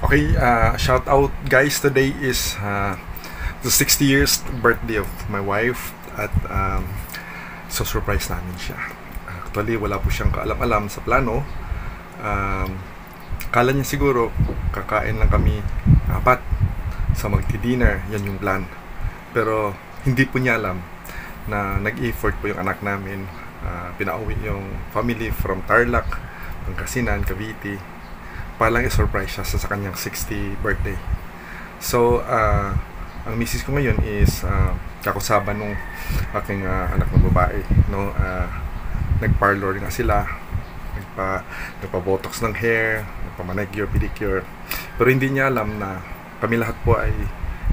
Okay, shout out guys. Today is the 60 years birthday of my wife at so surprise namin siya. Actually, wala po siyang kaalam-alam sa plano. Kala niya siguro kakain lang kami apat sa magti-dinner, yan yung plan. Pero hindi po niya alam na nag-effort po yung anak namin. Pinauwi yung family from Tarlac, Pangasinan, Cavite, palang i-surprise siya sa kanyang 60 birthday. So, ang misis ko ngayon is kakusaban nung aking anak ng babae, no? Nag-parlor nga sila, nagpa-botox ng hair, nagpa-manicure, pedicure. Pero hindi niya alam na kami lahat po ay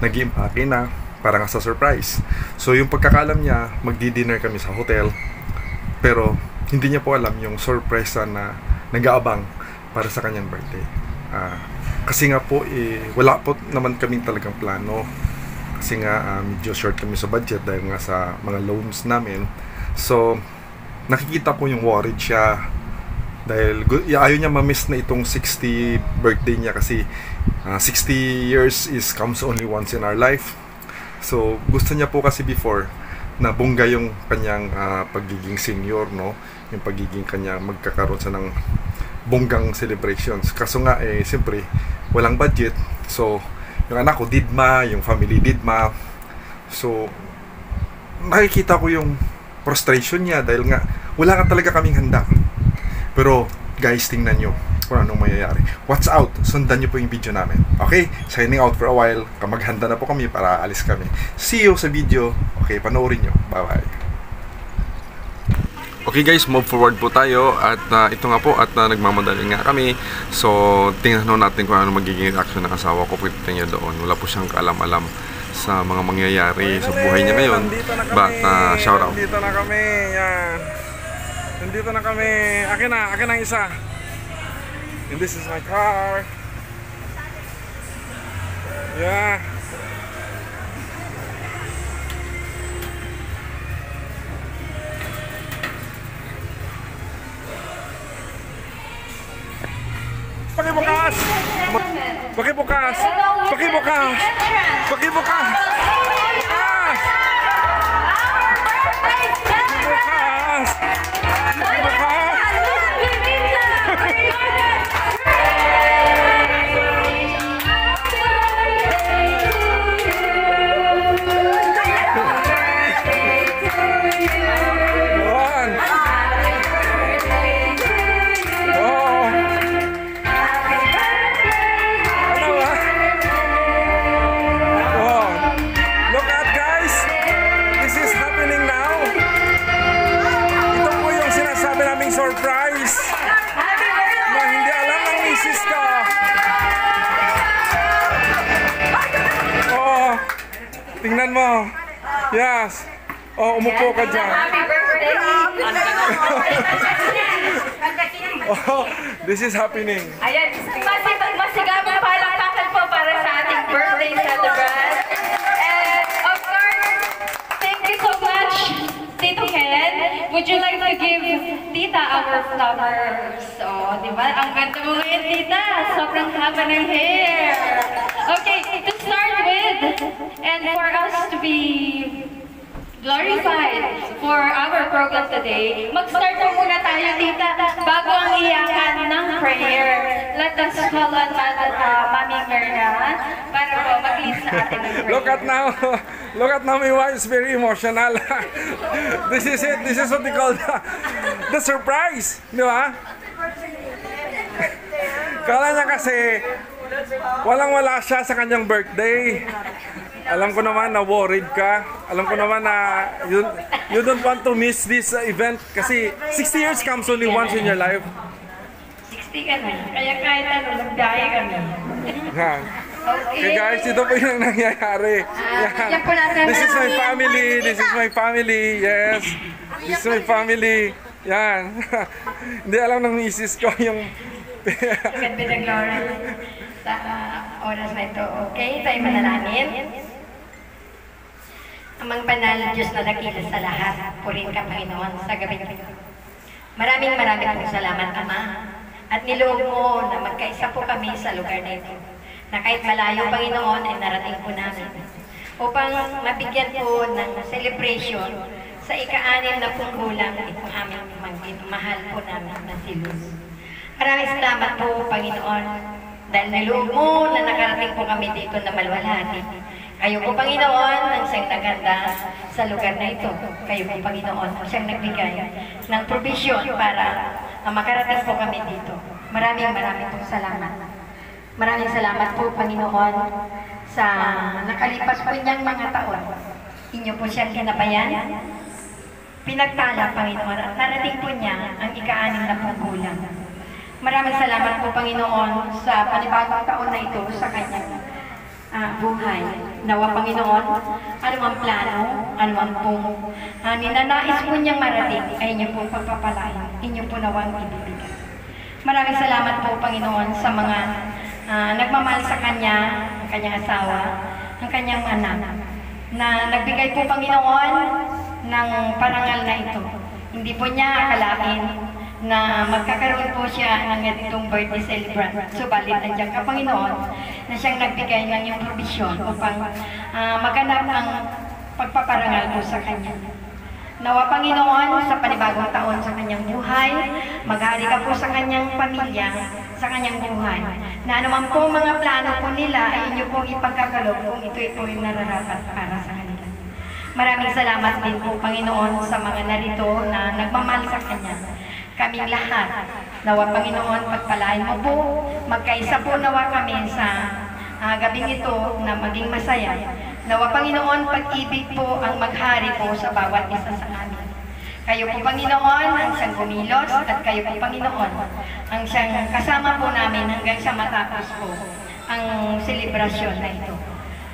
nag-iimpake na para nga sa surprise. So, yung pagkakalam niya, magdi-dinner kami sa hotel, pero hindi niya po alam yung surprise na nag-aabang para sa kanyang birthday. Kasi nga po wala po naman kaming talagang plano, kasi nga medyo short kami sa budget dahil nga sa mga loans namin. So nakikita ko yung worried siya dahil ayaw niya ma-miss na itong 60 birthday niya, kasi 60 years comes only once in our life. So gusto niya po kasi before na bongga yung kanyang pagiging senior, no? Yung pagiging kanya magkakaroon sa ng bonggang celebrations. Kaso nga siyempre walang budget. So yung anak ko didma, yung family didma. So nakikita ko yung frustration niya dahil nga wala ka talaga kaming handa. Pero guys, tingnan nyo kung anong mangyayari. Watch out, sundan nyo po yung video namin. Okay, signing out for a while. Maghanda na po kami para alis kami. See you sa video. Okay, panoorin nyo. Bye bye. Okay guys, move forward po tayo at ito nga po at nagmamadali nga kami. So tingnan natin kung ano magiging reaction ng asawa ko. Pagdating niya doon, wala po siyang kaalam-alam sa mga mangyayari sa buhay niya ngayon. But shout out. Nandito na kami. Yan. Nandito na kami. Akin ang isa. And this is my car. Yeah. Pakibukas! Pakibukas! Pakibukas! Pakibukas! Pakibukas! Surprise! Na hindi alam ng misis ko. Oh, tingnan mo. Yes. Oh, umupo ka dyan. Happy birthday! Oh, this is happening. Ayan, masigabang palakpakan po para sa ating birthday celebrant. And of course, thank you so much, Tito Ken. Would you like to give Tita our flowers? Oh, di ba? Ang ganda mo ngayon, Tita. Sobrang haba ng hair. Okay, to start with, and for us to be glorified for our program today, mag-start po muna tayo, Tita, bago ang iyakan ng prayer. Let us call on Mami Myrna para po mag-lead sa atin ng prayer. Look at now, my wife is very emotional. This is it. This is what they call the surprise. Di ba? Kala niya kasi walang-wala siya sa kanyang birthday. Alam ko naman na worried ka. Alam ko naman na you don't want to miss this event kasi 60 years comes only once in your life. 60 ka na. Kaya kahit ano, nagdaya kami. Yan. Okay guys, ito po yung nangyayari. Yan. This is my family. This is my family. Yes. This is my family. Yan. Hindi alam ng misis ko yung Ganda ng glory sa oras na ito. Okay, tayo manalangin. Amang banal na Diyos na dakila sa lahat, purihin ka, Panginoon, sa gabi. Maraming pong salamat, Ama. At niloob mo na magkaisa po kami sa lugar na ito. na kahit malayo, Panginoon, ay narating po namin upang mabigyan po ng celebration sa ika-anim na punggulang itong aming mahal po namin na si Luz. Maraming salamat po, Panginoon, dahil naloob mo na nakarating po kami dito na malwalhati. Kayo po, Panginoon, ang siyang naganda sa lugar na ito. Kayo po, Panginoon, ang siyang nagbigay ng provision para makarating po kami dito. Maraming pong salamat. Maraming salamat po, Panginoon, sa nakalipas po niyang mga taon. Inyo po siyang ginabayan. Pinagtala, Panginoon, at narating po niya ang ika-anim na punggulang. Maraming salamat po, Panginoon, sa panibagong taon na ito sa kanyang buhay. Nawa, Panginoon, anumang plano, anumang pong ninanais po niyang marating ay inyo pong pagpapalain. Inyo po nawang ibibigay. Maraming salamat po, Panginoon, sa mga nagmamahal sa kanya, ang kanyang asawa, ang kanyang anak, na nagbigay po, Panginoon, ng parangal na ito. Hindi po niya akalain na magkakaroon po siya ng itong birthday celebrant. Subalit, nandiyan ka, Panginoon, na siyang nagbigay ng iyong provision upang maganap ang pagpaparangal po sa kanya. Nawa, Panginoon, sa panibagong taon sa kanyang buhay, maghari ka po sa kanyang pamilya, sa kanyang buhay, na anuman po mga plano po nila ay inyo pong ipagkakalob kung ito'y po yung nararapat para sa kanila. Maraming salamat din po, Panginoon, sa mga narito na nagmamahal sa kanya. Kaming lahat, nawa, Panginoon, pagpalain mo po, magkaisa po nawa kami sa gabing ito na maging masaya. Nawa, Panginoon, pag-ibig po ang maghari po sa bawat isa sa amin. Kayo po, Panginoon, ang siyang kumilos, at kayo po, Panginoon, ang siyang kasama po namin hanggang sa matapos po ang selebrasyon na ito.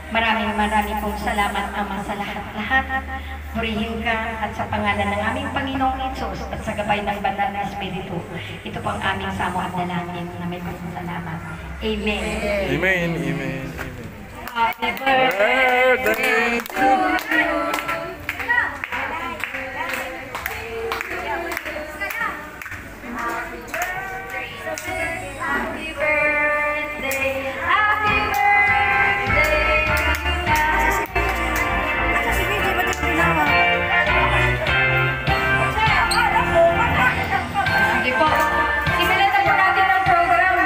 Maraming pong salamat, Ama, sa lahat-lahat. Purihin ka at sa pangalan ng aming Panginoong Hesus at sa gabay ng Banal na Espiritu. Ito po ang aming samo at dalangin na may pasasalamat. Amen. Amen. Amen. Happy birthday to you. Happy birthday. Happy Sige po. Simulan na po natin ang program.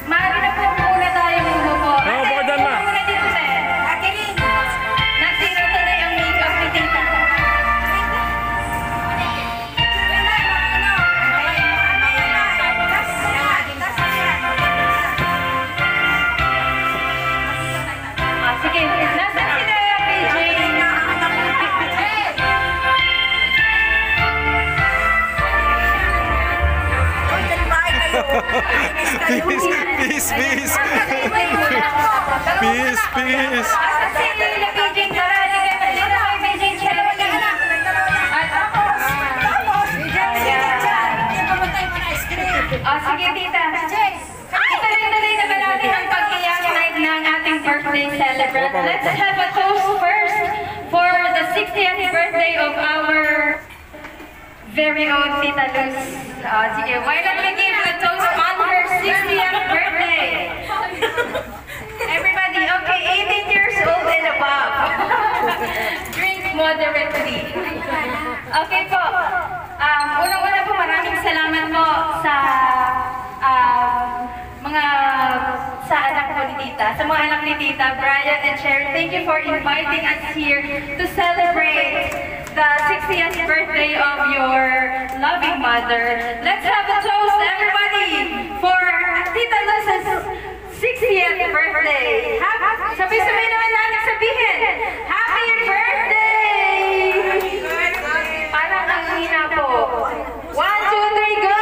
Maaari na po muna tayo po. Oo, po dyan, ma. Muna dito, sir. Nagsira tuloy ang makeup ni Tita. Sige, nasa sila PJ. Peace. Peace. Sige, tita. Ituloy-tuloy na ba natin ang pag-iyak ng ating birthday celebrant? Let's have a toast first for the 60th birthday of our very own Tita Luz. Sige, why don't we give a toast on her 60th birthday? Everybody, okay, 18 years old and above. Drink moderately. Okay po. Unang-una po, maraming salamat po sa sa anak ko ni Tita, sa mga anak ni Tita, Brian and Sharon. Thank you for inviting us here to celebrate the 60th birthday of your loving mother. Let's have a toast, everybody, for Tita Luz's 60th birthday. Sabay-sabay naman natin sabihin, Happy birthday! Parang ang hina po. 1, 2, 3, go!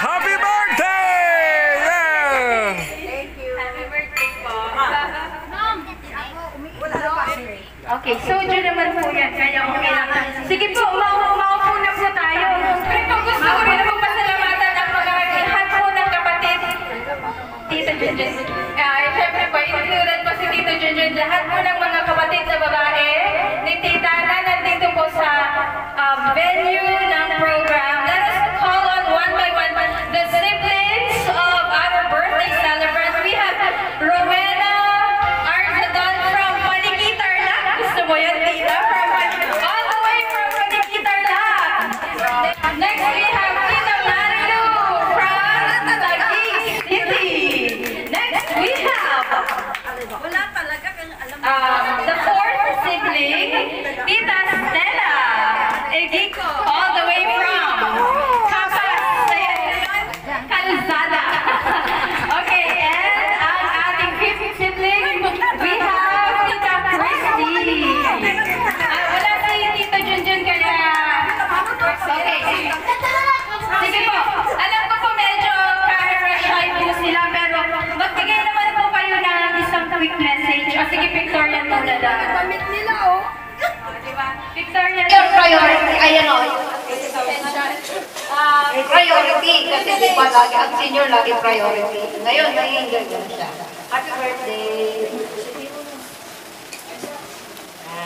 Happy birthday! Yeah! Happy birthday po. Okay, soju naman po yan, kaya okay lang. Sige po, umaupo na po tayo. Pero gusto ko rin po pasalamatan ang mga lahat po ng kapatid. Tito Junjun. Siyempre po, included po si Tito Junjun. Lahat po ng mga kapatid na babae ni Tita na nandito po sa venue ng program. Let us call on one by one the siblings of our birthday celebrants. We have Victoria. Yung priority, ayan o. Priority, kasi di ba lagi, ang senior lagi priority. Ngayon, nai-enjoy ko siya. Happy birthday!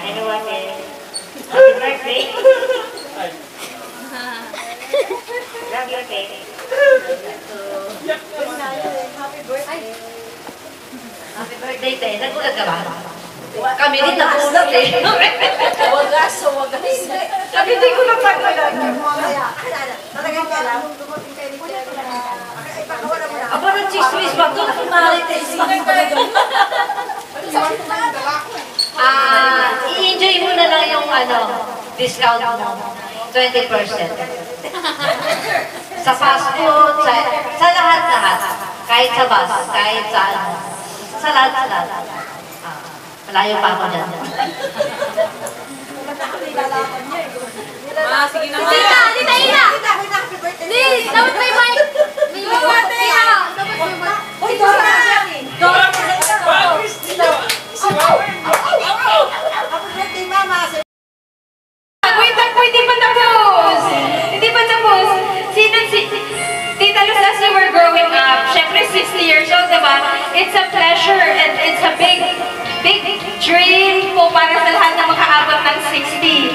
Ano ate? Happy birthday! Love you, ate. Happy birthday, te. Nagulat ka ba? Kami din nagulat eh. Wagas. Kami din ko nagulat. Talagang ka lang. Aba, ng chismis ba ito? Marites. I-enjoy mo na lang yung discount mo. 20%. Sa fast food, sa lahat-lahat. Kahit sa bus, kahit sa sa lahat-lahat. Malayo pa ako dyan. Sige na. Tita! Tita Ina! Happy birthday. Di! Dapat may mic! Tita! Dapat may mic! Uy, Dora! Dora! Happy birthday, Mama. Wait lang po, hindi pa tapos! Hindi pa tapos! Tita Luz, as you were growing up, syempre 60 years old, diba? It's a pleasure and it's a big dream po para sa lahat na makaabot ng 60.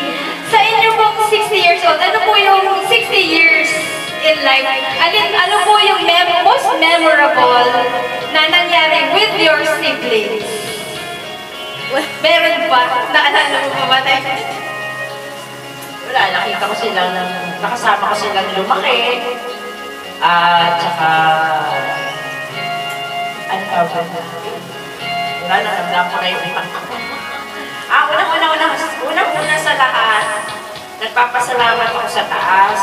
Sa inyo pong 60 years old, ano po yung 60 years in life? Ano po yung most memorable na nangyari with your siblings? Meron ba? Naalala mo ba ba tayo? Wala, nakita ko silang, nakasama ko silang lumaki. At saka, ano tawag na? Wala, naramdam ko na yung ibang ako. Unang-una sa lahat, nagpapasalamat ako sa taas.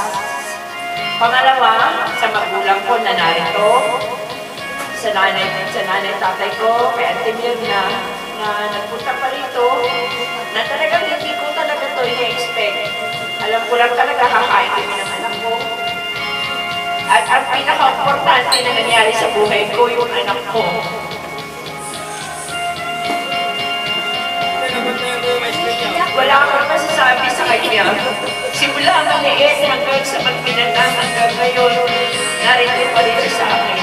Pangalawa, sa magulang ko na narito. Sa nanay tatay ko, kay Ate Mirna, na nagpunta pa rito, na talagang hindi ko talaga ito ina-expect. Alam ko lang talaga kakain kami ng anak ko. At ang pinaka-importante na nangyari sa buhay ko, yung anak ko. Wala akong masasabi sa kanya. Simula maliit hanggang sa pagpinanang hanggang ngayon, narito pa rin siya sa akin.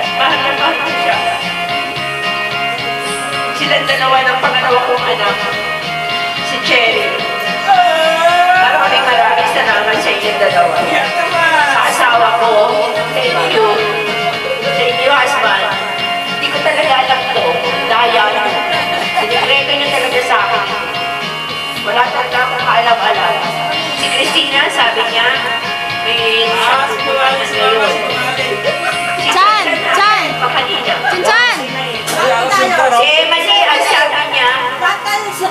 At mahal na mahal ko siya. Silang dalawa ng pangalawa kong anak, si Cherry. Maraming salamat sa inyong dalawa. Sa asawa ko, sa inyo, husband, hindi ko talaga alam to. Dahil sinigreto niyo talaga sa akin. Wala talaga akong kaalam-alam. Si Christina, sabi niya, may siyang ngayon. Chan! Chan! Pakanina. Chan! Mali, ang sabi niya,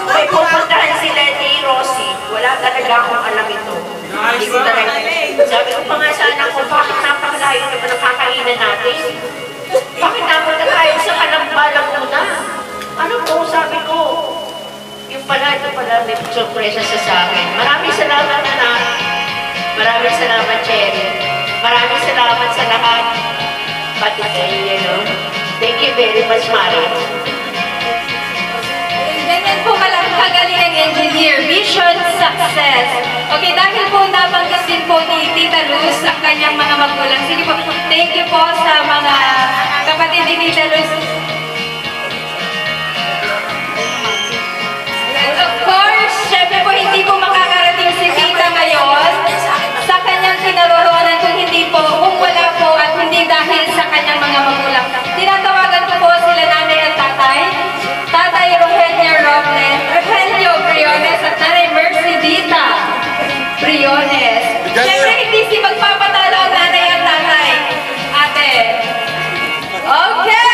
may pupuntahan sila ni Rosie. Wala talaga akong alam ito. Hindi ko talaga. Sabi ko pa nga sa anak ko, bakit napakalayo naman ang kakainan natin? Bakit napunta tayo sa kalambalang muna? Ano po, sabi ko? Yung pala, ito pala, may sorpresa sa akin. Maraming salamat, anak. Maraming salamat, Cherry. Maraming salamat sa lahat. Pati kayo, Thank you very much, Mari. Ganyan po kagaling ang engineer. Vision, success. Okay, dahil po nabanggit din po ni Tita Luz ang kanyang mga magulang. Sige po, thank you po sa mga kapatid ni Tita Luz. Of course, syempre po hindi po makakarating si Tita ngayon sa kanyang kinaroroonan kung hindi po, kung wala po at hindi dahil sa kanyang mga magulang. Tinatawagan ko po sila nanay at tatay. Tatay Rogelio Briones at Nanay Mercedita Briones. Siyempre, hindi si magpapatalo ang nanay at tatay. Ate. Okay!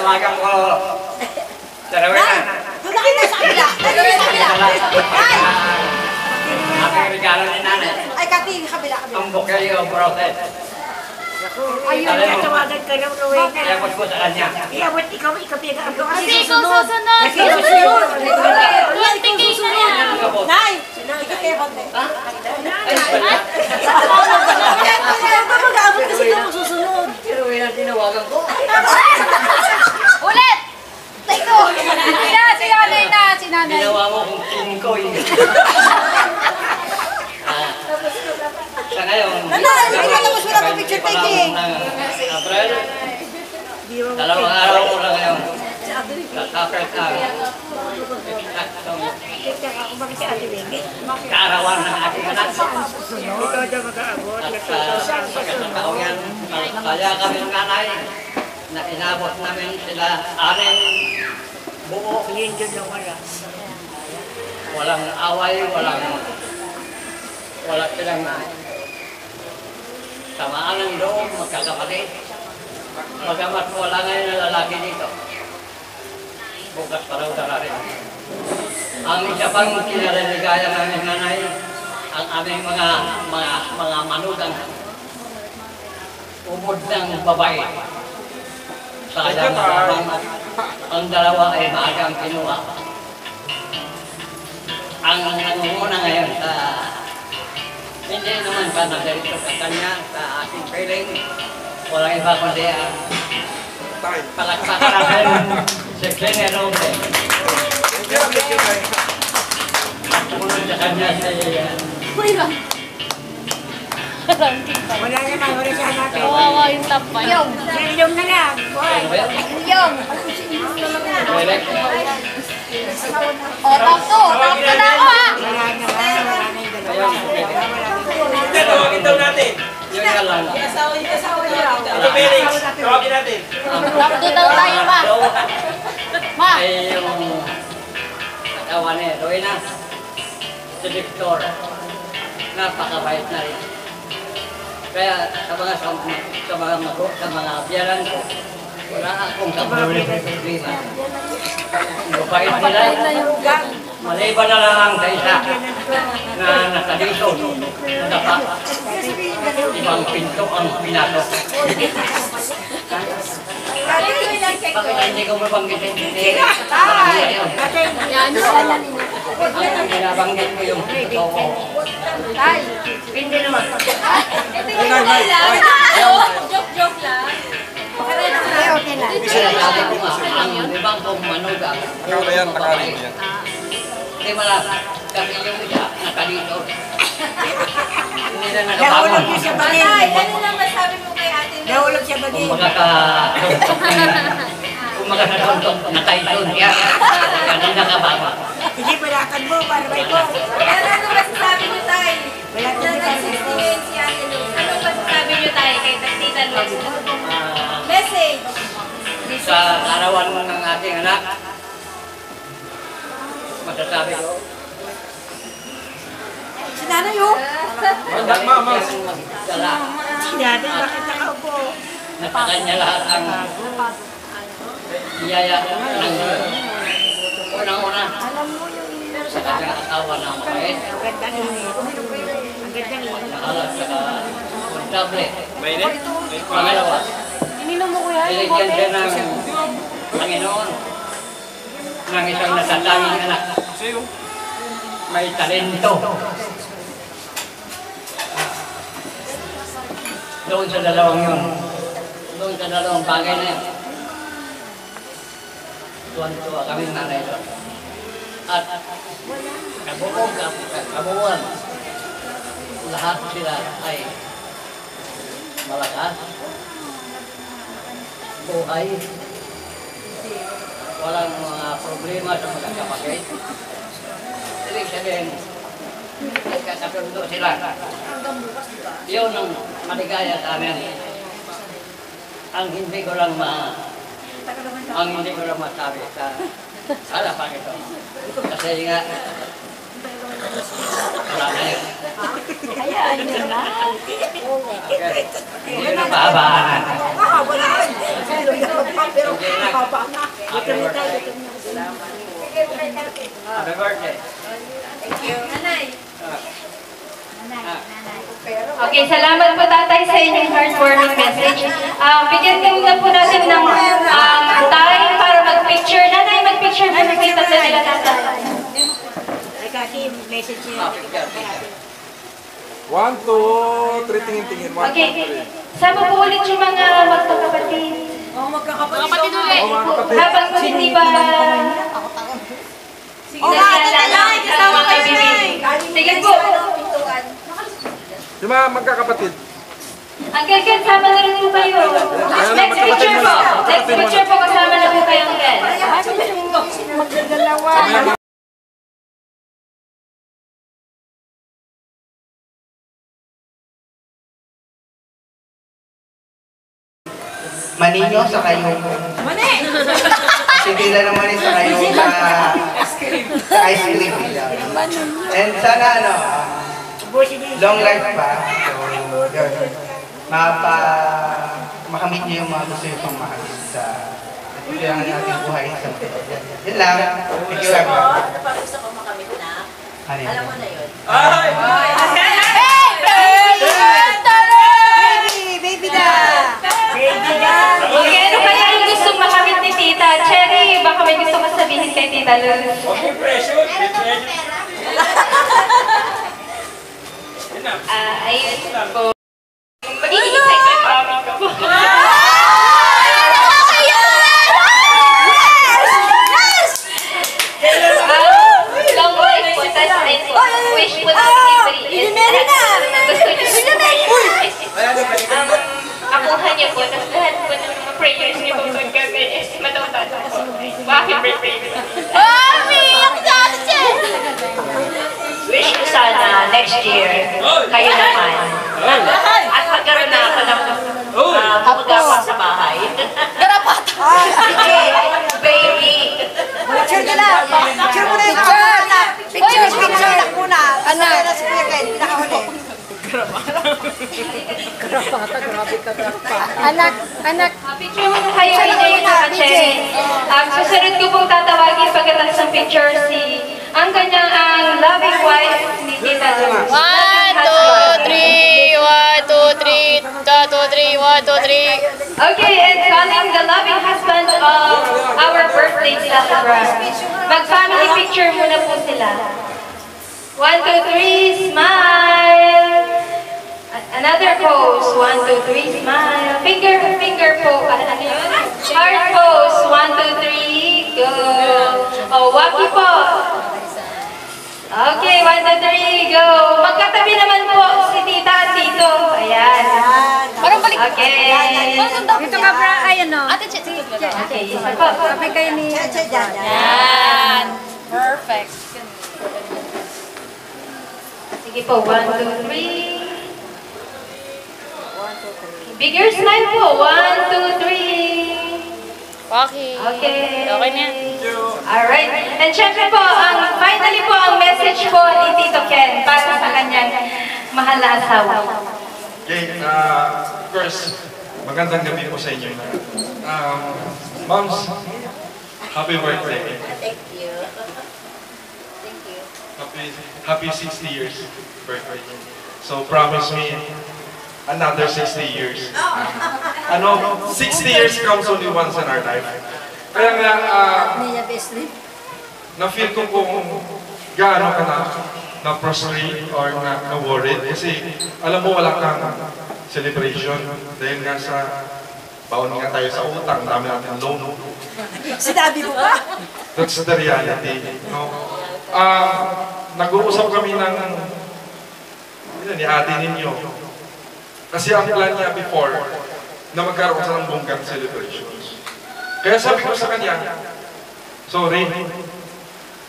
Tawagan ko. Dalawa na. Doon na kita sa kabila. Doon sa kabila. Ay! Ang regalo ni nanay. Ay, Kati, kabila. Ang bouquet of roses. Ayun, tatawagan ka ng Rowena. Iabot ko sa kanya. Iabot ikaw pinag-aagaw. Kasi ikaw susunod. Kasi susunod. Kunting ka na. Nay! Ikaw mag-aabot kasi ikaw susunod. Si Rowena tinawagan ko. Ulit! Teko! Yan, si nanay na, si nanay. Ginawa mo kung tingkoy. Sa ngayon, Nanay, hindi ka tapos wala pa picture taking. April, 2 araw ko lang ngayon. Kakapit ka. Umakit si Ate Baby. Kaarawan ng ating anak. Ikaw daw mag-aabot. At sa pagkakataong yan, kaya kami ng nanay na inabot namin sila 6 buo. Yun dyan lang wala. Walang away, walang silang samaan ng loob, magkakapatid. Magamat wala ngayon na lalaki dito. Bukas pa raw darating. Ang isa pang kinaliligaya ng nanay, ang aming mga manugang umod ng babae. Sayang ang dalawa ay maagang kinuha. Ang nangunguna ngayon sa hindi naman ka na dito sa kanya, sa ating feeling, walang iba kundi ang palakpakan natin si Kenny Roble. At sumunod sa kanya si... Wala naman, wala siya hanapin. Kawawa yung tampay. Yung na lang. Yung. Direct. O, tapto. Tapto na ako ha. Wala na, wala na yung dalawa. Tawagin daw natin. Yung nga lang. Ito Felix, tawagin natin. Tapto daw tayo ma. Ma. Ay yung katawan ni Rowena, si Victor, napakabait na rin. Kaya sa mga biyaran ko, wala akong problema. Mabait nila. Maliban na lang sa isa na nasa dito, nasa ibang pinto ang pinato. Bakit hindi ko mabanggitin? Hindi. Yan. Ang binabanggit ko yung totoo. Hindi naman. Joke lang. Sinasabi ko nga, ang ibang kong manugang. Nakarin yan. Hindi malasa. Kasi yung isa, nakalito. Hindi na Nahulog nakabangon. niyo siya bagay. Ano lang masabi mo kay ate? Nahulog siya bagay. Kumaga sa tuntok, nakaitun siya. Kaya nakabangon. Sige, palakad mo para may po. Pero ano masasabi niyo tayo? Wala Na ko di pa. nagsisingin si Ate Luz. Ano masasabi niyo tayo kay Tita Luz? Ah, Message! sa arawan ng ating anak, masasabi ko, Si nanay oh. Mama. Magdala. Si nanay, bakit nakaupo? Napakanya lahat ang biyaya ng unang-una sa kanyang asawa na mabait, Ang ganda ni Ang ganda ni nakalat sa kontable. Pangalawa, binigyan siya ng Panginoon ng isang natatanging anak. May talento. Doon sa dalawang yun. Doon sa dalawang bagay na yun. Tuwan-tuwa kaming nanay doon. At kabuuan, lahat sila ay malakas, buhay, walang mga problema sa magkakapatid. Ibig sabihin, nagkakasundo sila. Yun ang maligaya sa amin. Ang hindi ko lang masabi sa harapan ito. Kasi nga, wala na yun. Hayaan nyo na. Okay. Hindi ko na pahabaan. wala. Pero haba na. Happy birthday. Happy birthday. Nanay! Ah. Okay, salamat po tatay sa inyong heartwarming message. Bigyan din na po natin ng time para mag-picture. Nanay, mag-picture po sa kita sa nila tatay. Message niya. 1, 2, 3, tingin-tingin. 1, 2, 3. Okay, sama po ulit yung mga magkakapatid. Magkakapatid ulit. Habang po hindi ba... Tatay, kasama kayo na. Sige po. Yung mga magkakapatid. Uncle Ken, sama na rin po kayo. Next picture po. Next picture po, kasama na po kayo, Uncle. Magdadalawa. Manino sa kayong... Mani! Sintila naman sa kayong ice cream nila. And sana long life pa. So, yun. Makamit niyo yung mga gusto yung pang makamit sa kailangan natin buhay sa mga. Yun lang. Thank you everyone. Gusto ko makamit na. Alam mo na yun. Baby da! Okay, ano kaya yung gustong makamit ni Tita? Cherry, baka may gusto ka sabihin kay Tita Luz. Okay, pressure. Ayun po. Magiging excited pa kami ko po. Long life po, tas din po. Wish po na gusto niyo. Makuha niyo po, tas lahat po ng mga prayers niyo po paggabi is matutad. Bakit birthday? Wish ko sana next year, kayo naman. At magkaroon na ako ng pumagapa sa bahay. Baby! Picture ka lang! Picture mo na yung picture! Picture lang muna! Ano na si Kuya Ken? Pinakahuli. Anak! Picture mo na kayo, Inay at Cherry. Susunod ko pong tatawagin pagkatapos ng picture ang kanyang loving wife ni Tita Luz. 1, 2, 3, 1, 2, 3, 1, 2, 3, 1, 2, 3. Okay, and calling the loving husband of our birthday celebrant. Mag-family picture muna po sila. 1, 2, 3, smile! Another pose. 1, 2, 3, smile. Finger po. Ano yun? Heart pose. 1, 2, 3, go. Oh, waki po. Okay, 1, 2, 3, go. Magkatabi naman po si Tita at Tito. Ayan. Parang balik. Okay. Dito ka bra, ayan o. Ate, check. Okay, isa po. Kapay kayo ni... Yan. Perfect. Sige po, 1, 2, 3. Bigger smile po. 1, 2, 3. Okay. Okay. Okay na yan. Alright. And syempre po, finally po, ang message po ni Tito Ken para sa kanyang mahal na asawa. Okay, first, magandang gabi po sa inyo. Moms, happy birthday. Thank you. Thank you. Happy 60 years birthday. So promise me another 60 years. 60 years comes only once in our life. Kaya nga, na-feel ko kung gaano ka na-prostrate or na-worried. Kasi alam mo wala kang celebration. Dahil nga sa baon nga tayo sa utang, dami natin loan. Sinabi mo ba? That's the reality. No? Nag-uusap kami ni ate ninyo. Kasi ang plan niya before, na magkaroon sa ng bonggang celebrations. Kaya sabi ko sa kanya, sorry,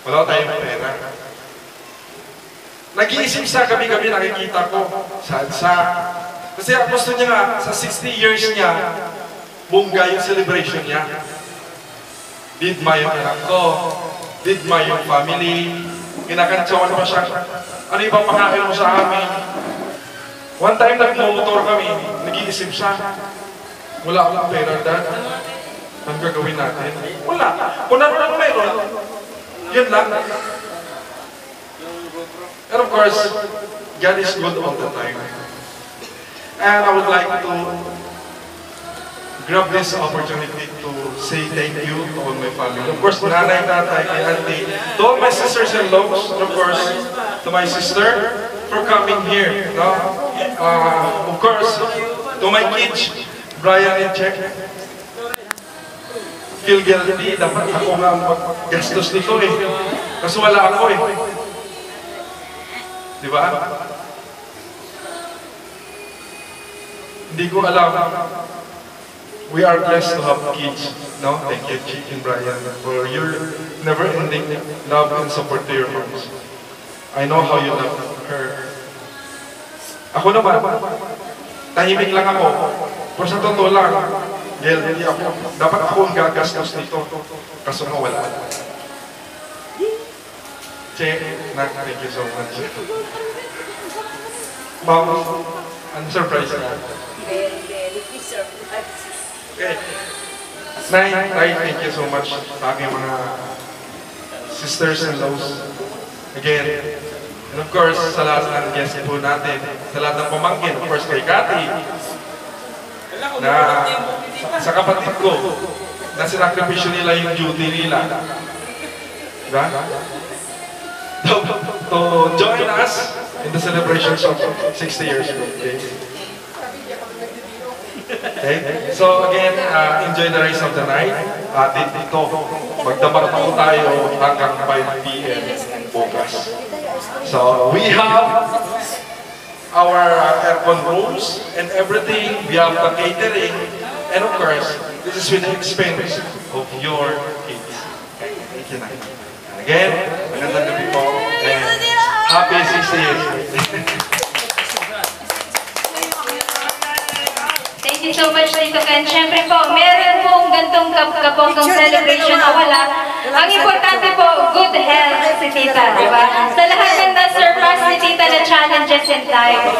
wala tayong pera. Nag-iisip sa gabi-gabi, nakikita ko, salsa. Kasi ang gusto niya nga, sa 60 years niya, bongga yung celebration niya. Didma yung anak ko, didma yung family, kinakantsawan pa siya, ano yung papakain mo sa amin? One time nagmumotor kami, nag-iisip siya, wala akong pera, Dad. Anong gagawin natin? Wala. Kung naroon meron, yun lang. And of course, God is good all the time. And I would like to grab this opportunity to say thank you to all my family. Of course, nanay, tatay, kay auntie, to all my sisters and loves, and of course, to my sister for coming here. No? Of course, to my kids, Brian and Check. Feel guilty, dapat ako nga mag-gastos nito eh. Kasi wala ako eh. Di ba? Hindi ko alam. We are blessed to have kids. No? Thank you, Chick and Brian, for your never-ending love and support to your moms. I know how you love her. Ako naman, tahimik lang ako. Pero sa totoo lang, guilty ako. Dapat ako ang gagastos nito. Kaso nga wala. Che, thank you so much. Mom, I'm surprised na. Okay. Nay, thank you so much sa aking mga sisters and loves. Again, and of course, sa lahat ng guests po natin, sa lahat ng pamangkin, of course, kay Cathy, na sa kapatid ko, na sinakripisyo nila yung duty nila. Diba? To join us in the celebrations of 60 years birthday. Okay? So again, enjoy the rest of the night. Dito, magdamag po tayo hanggang 5 p.m. bukas. So we have our aircon rooms and everything. We have the catering. And of course, this is with the expense of your kids. Okay? Thank you, Nay. And again, magandang gabi po. And happy 60 years. Thank you so much, Tito Ken. Siyempre po, meron pong gantong kaponggang celebration na wala. Ang importante po, good health si Tita, di ba? Sa lahat ng na-surpass ni Tita na challenges in life.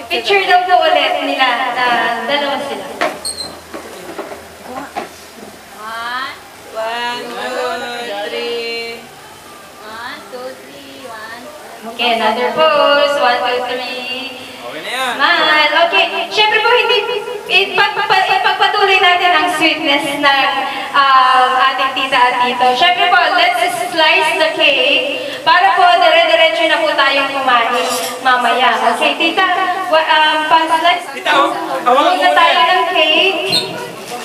Picture daw po ulit nila na dalawa sila. 1, 2, 3. 1, 2, 3, 1. Okay, another pose. 1, 2, 3. Okay na yan. Man, okay. Siyempre po, hindi, ipagpatuloy natin ang sweetness ng ating tita at tito. Siyempre po, let's slice the cake para po dire-diretso na po tayong kumain mamaya. Okay, tita, pa-slice. Tita, hawakan na tayo ng cake.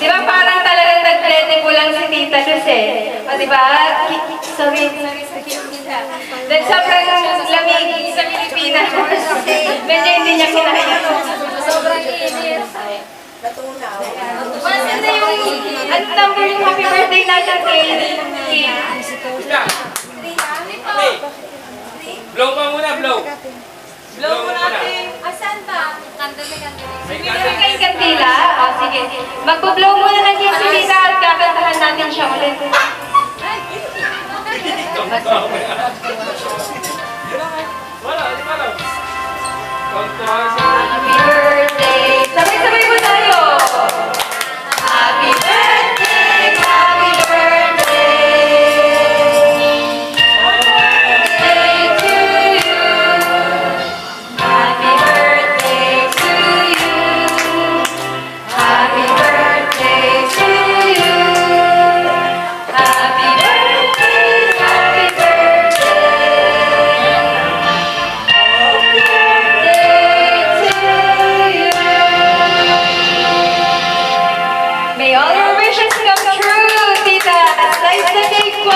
Di ba parang talagang nag-blende po lang si Tita Luz eh. O di ba? Sorry. Then sobrang lamig sa Pilipinas. Medyo hindi niya kinaya. Sobrang init. Natunaw. Ano na yung number yung happy birthday natin kay Tita. Okay. Blow pa muna, blow. Blow mo natin. Asan ba? Kandila. Meron kayong kandila? O sige. Magpo-blow muna ng cake si Tita at kakantahan natin siya ulit. Wala, di ba lang? Happy birthday! Sabay-sabay mo tayo! Happy birthday! Happy birthday! Birthday to you! Happy birthday to you! Happy birthday to you! Happy birthday! Happy May all your wishes come true, Tita! Slice the cake po!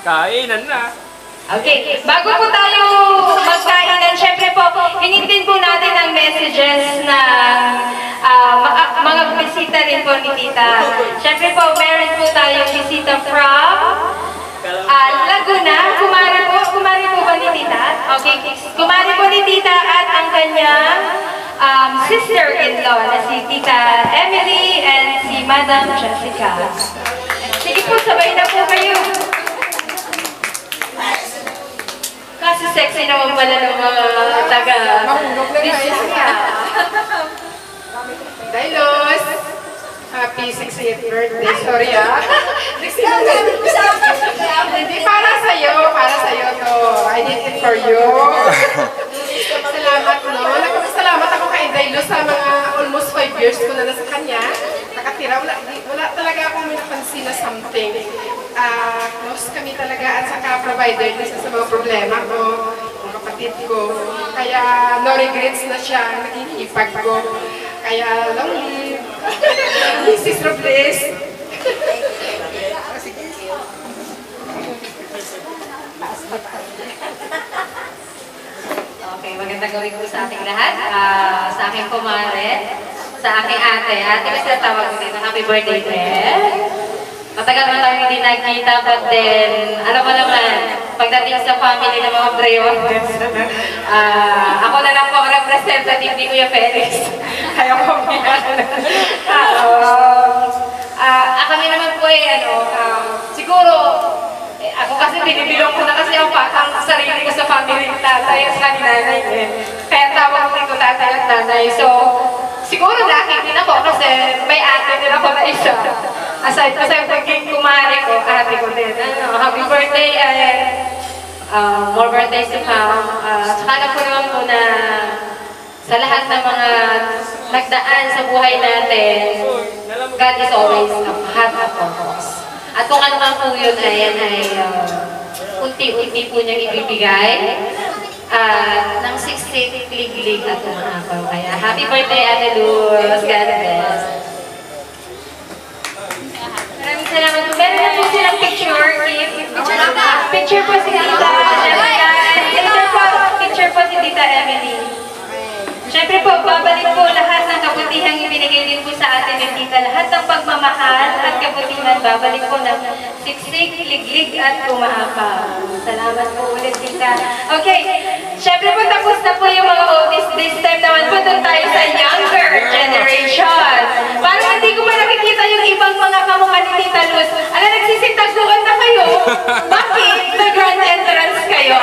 Kainan na. Okay, bago po tayo magkainan, syempre po, hinintid po natin ang messages na mga bisita rin po ni Tita. Syempre po, meron po tayong bisita from Laguna. Kumari po ba ni Tita? Okay, kumari po ni Tita at ang kanyang sister-in-law na si Tita Emily and si Madam Jessica. Sige po, sabay na po kayo. Kasi sexy naman pala ng mga taga-business ka. Inday Luz, happy 60th birthday. Sorry Hindi, para sa'yo to. I did it for you. Salamat, no? Nagpapasalamat ako kay Inday Luz sa mga almost 5 years ko na nasa kanya. Nakatira, wala talaga akong minapansin na something. Close kami talaga at saka provider din sa mga problema ko, mga kapatid ko. Kaya no regrets na siya, naging ipag ko. Kaya long live, Mrs. Robles. Okay, magandang gawin ko sa ating lahat. Sa aking kumare, sa aking ate. Ate, kasi tawag ko dito, happy birthday, Ted. Matagal na tayo hindi nagkita, but then, alam mo naman, pagdating sa family ng mga Brewers, ako na lang po ang representative ni Kuya Felix. Kaya ko kami naman po siguro, ako kasi binibilong ko na kasi ang sarili ko sa family ng tatay at sa nanay. Kaya tawag ko dito tatay at nanay. So, siguro laki din ako kasi may ate din ako na isa. Aside pa sa pagiging kumari ko, ate ko din. Happy birthday and more birthdays to come. Saka na po naman po na sa lahat ng mga nagdaan sa buhay natin, God is always have a purpose. At kung ano man po yun ay unti-unti po niyang ibibigay ng 60 lig-lig at umaapaw. Kaya happy birthday, Ate Luz. God bless. Maraming salamat po. Meron na po silang picture. Picture po si Tita Picture po si Tita Emily. Siyempre po, babalik po lahat ng kabutihang ibinigay din po sa atin ng tita. Lahat ng pagmamahal at kabutihan, babalik po ng siksik, liglig at umaapaw. Salamat po ulit, tita. Okay, siyempre po tapos na po yung mga oldies. This time naman po doon tayo sa younger generation. Parang hindi ko pa nakikita yung ibang mga kamukha ni Tita Luz. Ano, nagsisitagbukan na kayo? Bakit? May grand entrance kayo?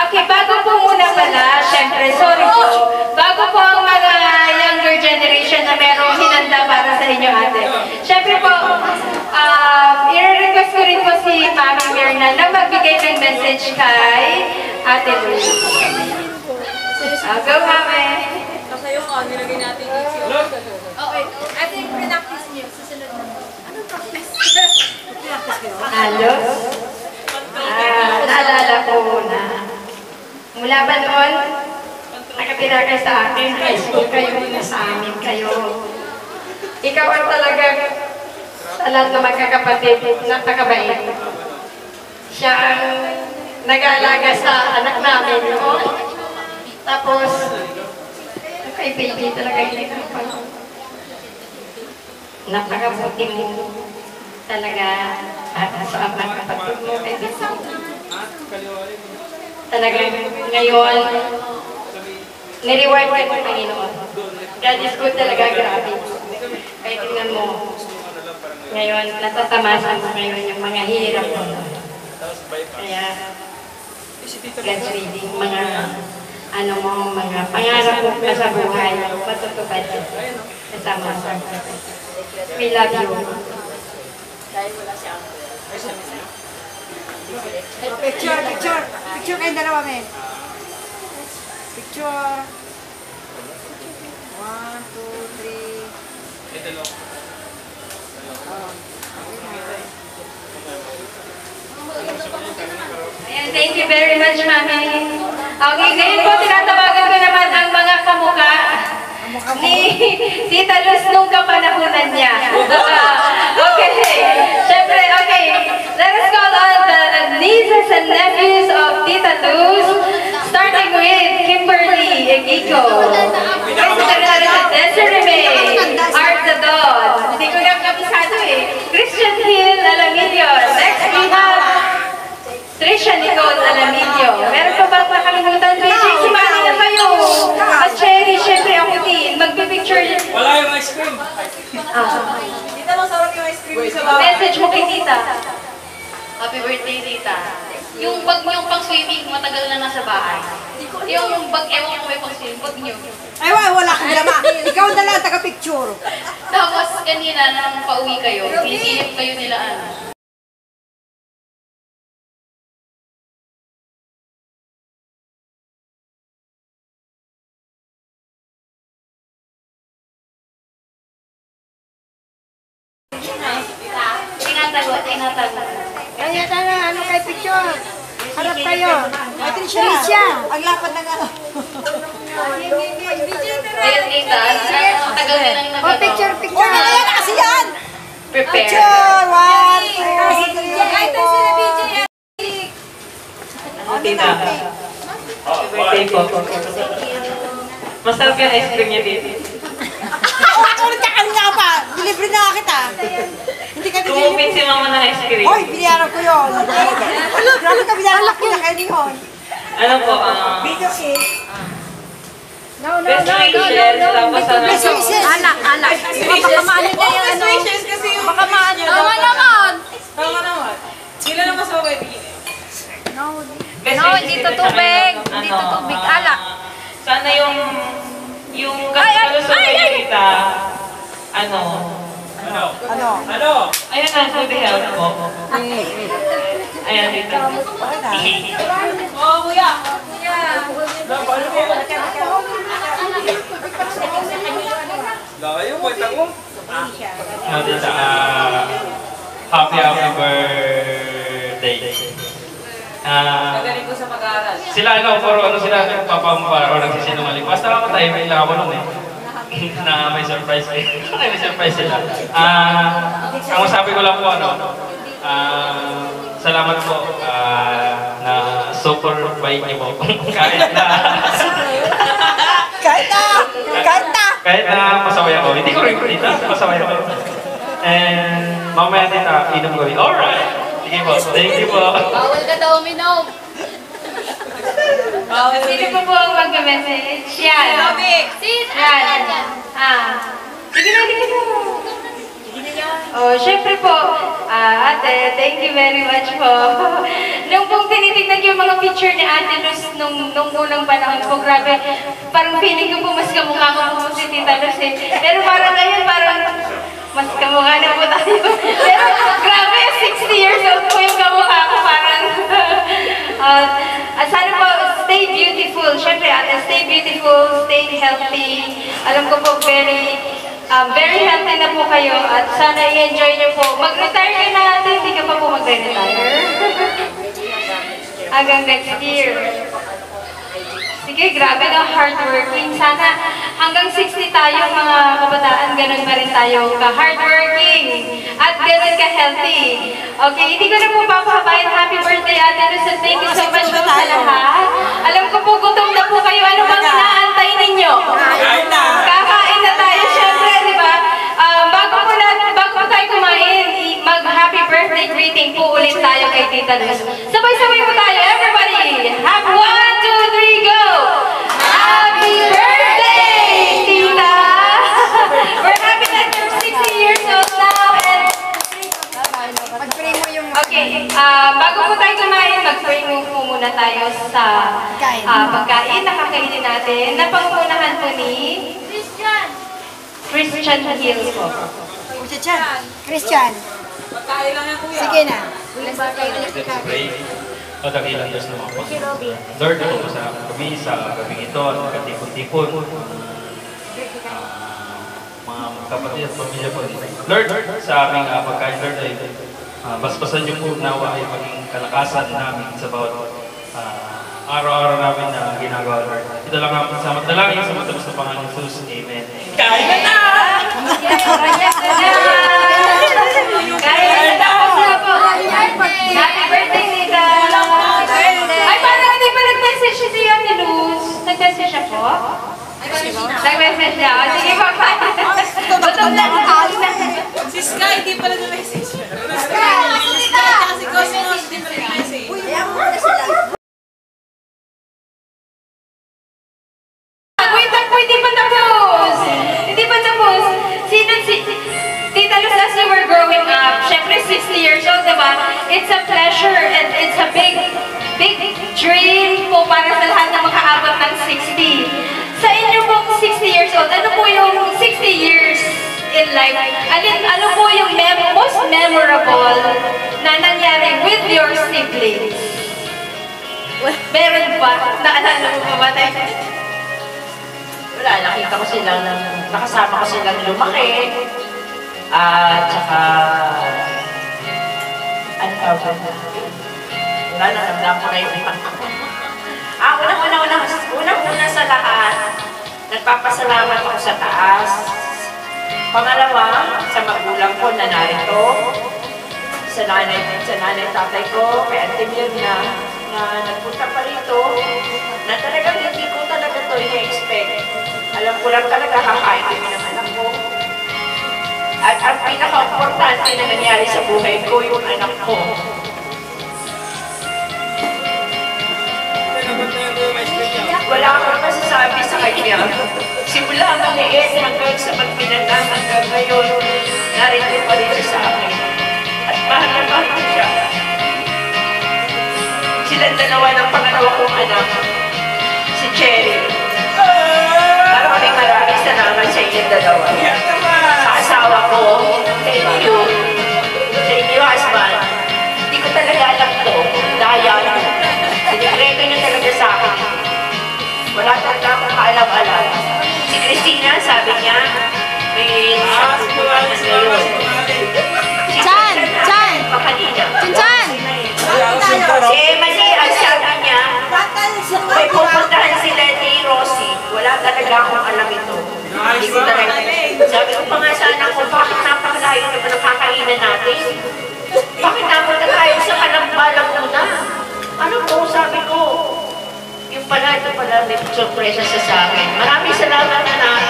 Okay, bago po muna pala, syempre, sorry po, bago po ang mga younger generation na merong hinanda para sa inyo, ate. Syempre po, i-request ko rin po si Mami Mirna na magbigay ng message kay Ate Luz. Go, Mami! Kasi yung nilagay natin okay, ate, pre-practice niyo, susunod na. Anong practice? Pre-practice kayo? Halos? Naalala ko na mula ba noon, nakatira kayo sa akin, high school kayo, nasa amin kayo. Ikaw ang talagang sa lahat ng magkakapatid, napakabait. Siya ang nag-aalaga sa anak namin noon. Tapos, kay baby talaga yung nagkapal. Napakabuti mo talaga sa apat kapatid mo kay baby. Talagang ngayon, nireward ka ng Panginoon. God is good talaga, grabe. Kaya tingnan mo, ngayon, natatamasan mo ngayon yung mga hirap mo. Kaya, God's reading, mga mga pangarap mo na sa buhay, matutupad yun. Kasama sa we love you. Dahil wala si Uncle. Picture kayong dalawa, men. Picture. 1, 2, 3. Ayan, thank you very much, Mami. Okay, ngayon po, tinatawagan ko naman ang mga kamukha ni Tita Luz nung kapanahunan niya. Okay, syempre, okay. Let us call on the nieces and nephews of Tita Luz, starting with Kimberly Egico, Desiree May, Art Zadon, hindi ko lang kabisado Christian Hill Alamilio. Next, we have Trisha Nicole Alamilio. Meron pa bang makalimutan? Baby, sumali na kayo. At Cherry, syempre ako din. Magpipicture. Wala yung ice cream. Dito mo sarap yung ice cream sa baba. Message mo kay tita. Happy birthday, tita. Yung bag mo yung pang-swimming, matagal na nasa bahay. Yung bag, ewan ko may pag-sale, bag nyo. Ay, wala kang dama. Ikaw na lang, taga-picture. Tapos kanina nang pauwi kayo, pinisilip kayo nila ano. Tinatago. Kaya na, ano kay picture? Harap kayo. Ay, Tricia. Ang lapad ng ano. Ayun, tita. Tagal din ang nagano. Picture. Yan na kasi yan. Prepare. Picture. 1, 2, 3, 4. Tita. Birthday po. Masarap yung ice cream niya, tita. Ulit ka kanina pa. Delivery na kita. Hindi ka Tumupin si mama ng ice cream. Hoy, binayaran ko yun. Grabe ka, binayaran ko na kayo yun. Ano po? Video cake. Best wishes. Tapos ano? Best wishes. Anak. Baka maano na yung ano. Best wishes kasi yung... Baka maano. Tama naman! Tama naman. Sila na mas okay. No, dito tubig. Dito tubig. Alak. Sana yung kasalusan kayo kita. Ano? Ayun na, good health po. Ayan, dito. Oh, kuya! Layo, kwenta mo. Dito, happy birthday. Magaling ko sa pag-aaral. Sila pero sila nagpapampara o nagsisinungaling. Basta ako tayo, may lang ako nun eh. Na may surprise eh. May surprise sila. Ang sabi ko lang po salamat po na super bait niyo po. Kahit na masaway ako. Hindi ko rin dito, masaway ako. And mamaya tita, inom ko. Alright! Sige po, thank you po. Bawal ka daw uminom. Sino po ang mag-message? Yan. Yan. Sige na. Oh, syempre po, ate, thank you very much po. Nung pong tinitignan yung mga picture ni Ate Luz nung unang panahon po, grabe, parang feeling ko po mas kamukha ko po si Tita Luz eh. Pero parang ngayon, parang mas kamukha na po tayo. Pero grabe, 60 years old po yung kamukha ko, parang. Sana po, stay beautiful. Syempre, ate, stay beautiful, stay healthy. Alam ko po, very healthy na po kayo at sana i-enjoy niyo po. Mag-retire kayo na ate, hindi ka pa po mag-retire. Hanggang next year. Sige, grabe na hardworking. Sana hanggang 60 tayo mga kabataan, ganun pa rin tayo ka-hardworking at ganun ka-healthy. Okay, hindi ko na po papahabayan. Happy birthday, Ate Luz. Thank you so much po sa lahat. Alam ko po, gutom na po kayo. Ano bang inaantay ninyo? Kakain na tayo, syempre, di ba? Bago po tayo kumain, mag-happy birthday greeting po ulit tayo kay Tita Luz. Sabay-sabay po tayo, everybody! Have 1, 2, 3, go! Happy birthday, Tita! We're happy that you're 60 years old now and... Okay, bago po tayo kumain, mag-pray po muna tayo sa pagkain na kakainin natin. Napangunahan po ni Christian Hill po. Christian. Sige na. Let's pray. Padakilan Diyos naman po. Lord, ito po sa kami, sa gabing ito, at katipon-tipon. Mga kapatid at pamilya po. Lord, sa aming pagkain, Lord, ay basbasan niyo po nawa ay maging kalakasan namin sa bawat araw-araw namin na ginagawa, Lord. Ito lang namin sa magdalangin sa matabas na Panginoon Jesus. Amen. Kain na na! Kain na po! Happy birthday, Tita! Ay, parang hindi pa nag-message si Ate Luz. Nag-message siya po? Nag-message siya. Sige, bye-bye. Gutom na. Si Sky, hindi pala na-message. Sky! Kasi Cosmos, hindi pala na-message. Wait lang po, hindi pa tapos. Hindi pa tapos. Tita Luz, as you were growing up, syempre 60 years old, diba? It's a pleasure and it's a big dream po para sa lahat na makaabot 60 years old, ano po yung 60 years in life? Ano po yung most memorable na nangyari with your siblings? Meron ba? Naalala mo ba ba tayo? Wala, nakita ko silang, nakasama ko silang lumaki. At saka, ano tawag ko? Wala, naramdam ko na yung iba. Unang-una sa lahat, nagpapasalamat ako sa taas. Pangalawa, sa magulang ko na narito. Sa nanay tatay ko, kay Auntie Mirna, na nagpunta pa rito, na talagang hindi ko talaga ito i-expect. Alam ko lang talaga kakain din ng anak ko. At ang pinaka-importante na nangyari sa buhay ko, yung anak ko. Wala akong masasabi sa kanya. Simula maliit hanggang sa pagpinanda hanggang ngayon, narito pa rin siya sa akin. At mahal na mahal ko siya. Silang dalawa ng pangalawa kong anak, si Cherry. Maraming salamat sa inyong dalawa. Sa asawa ko, thank you. Sa inyo, husband. Hindi ko talaga alam to. Daya. Sinigreto niyo talaga sa akin. Wala talaga akong kaalam-alam. Si Christina, sabi niya, may siyang ngayon. Chan! Chan! Chan! Si Emily, ang sabi niya, may pupuntahan sila ni Rosie. Wala talaga akong alam ito. Hindi ko talaga. Sabi ko pa nga sa anak ko, bakit napakalayo na ba nakakainan natin? Bakit napunta tayo sa kalambalang muna? Ano po, sabi ko? Yung pala, ito pala, may sorpresa sa akin. Maraming salamat, anak.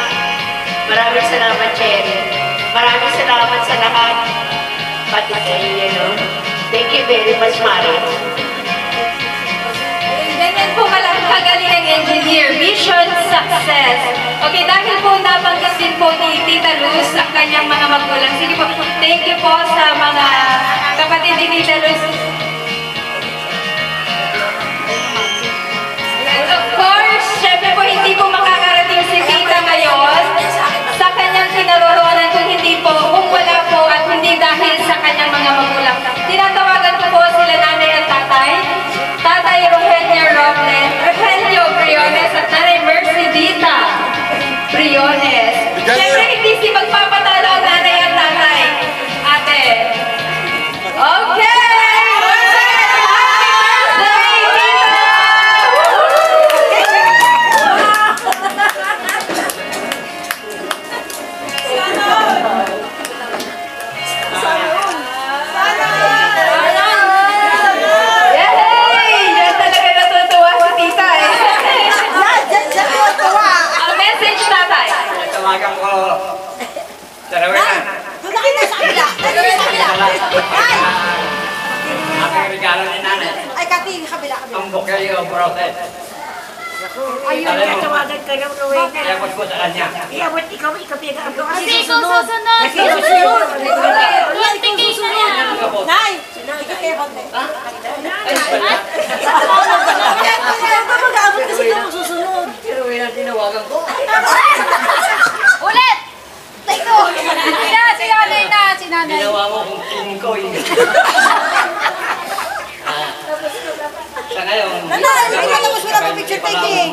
Maraming salamat, Cherry. Maraming salamat sa lahat. Pati kayo, thank you very much, Mari. Ganyan po kagaling ng engineer. Vision, success. Okay, dahil po nabanggit din po ni Tita Luz ang kanyang mga magulang. Sige po, thank you po sa mga kapatid ni Tita Luz. Of course, syempre po hindi po makakarating si Tita ngayon sa kanyang kinaroroonan kung hindi po, kung wala po at hindi dahil sa kanyang mga magulang. Tinatawagan ko po sila nanay at tatay. Tatay Rogelio Briones at nanay Mercedita Briones. Syempre hindi si magpapatalo ang nanay at tatay. Ate. Okay! Tawagan ko. Tarawinan. Doon na kita sa kabila. Doon na sa kabila. Ay! Aking regalo ni nanay. Ay, Kati, kabila. Ang bouquet of roses. Ayun, natawagan ka ng Rowena. Iabot ko sa kanya. Iabot, ikaw piga. Kasi ikaw susunod. Susunod. Tingin na yan. Nay! Ikaw kayo ba? Mag-aabot kasi ikaw susunod. Pero wala tinawagan ko. Ulit! Take two! Si nanay na, si nanay. Ginawa mo kung king ko yun. Sa ngayon, Nanay, may natapos mo na pa picture taking.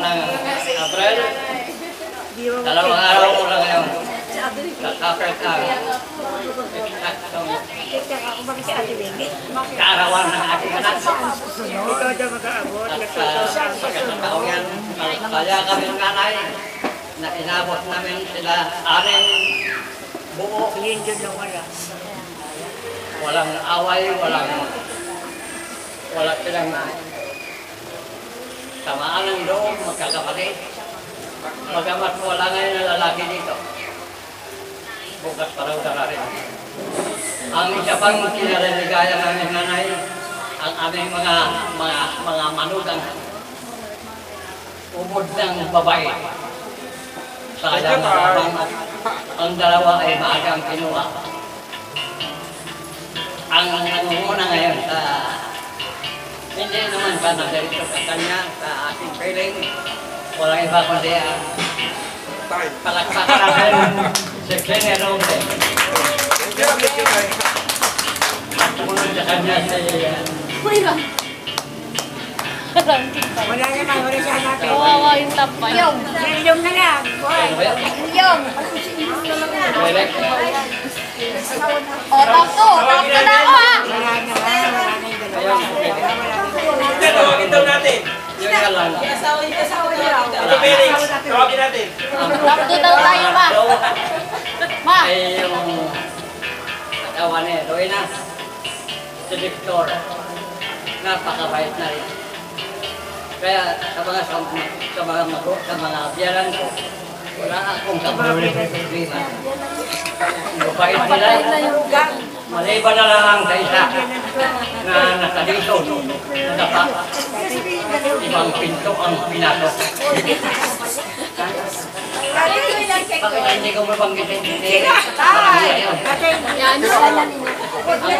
April, 2 araw ko lang ngayon. Kakapit ang kaarawan ng aking anak. At pagkatao yan, kaya kami ng nanay na inabot namin sila 6 buo. Walang away, wala silang tamaan ng loob, magkakapatid. Magamat wala ngayon na lalaki dito. Bukas pa raw dararin. Ang isa pang kinaliligaya ng aming nanay, ang aming mga manugang ubod ng babae. Sayang habang ang dalawa ay maagang kinuha. Ang nangunguna ngayon sa hindi naman ka nagdarito sa kanya, sa ating feeling. Walang iba kundi Palakpakan natin si Kenny Roble. At muna sa kanya si... Wala naman, wala siya natin. Kawawa yung tampay. Yung na lang. Yung. O, top 2. Top 2 na ako ha. Tawagin daw natin. Yun nga lang. Ito, Felix. Tawagin natin. Top 2 daw tayo, ma. Ma. Ay yung... Katawan eh. Doon na. Si Victor. Napakabait na rin. Kaya sa mga biyaran ko, wala akong problema. Mabait nila. Maliban na lang ang isa na nasa dito. Ibang pinto ang pinasok. Bakit hindi ko mabanggitin?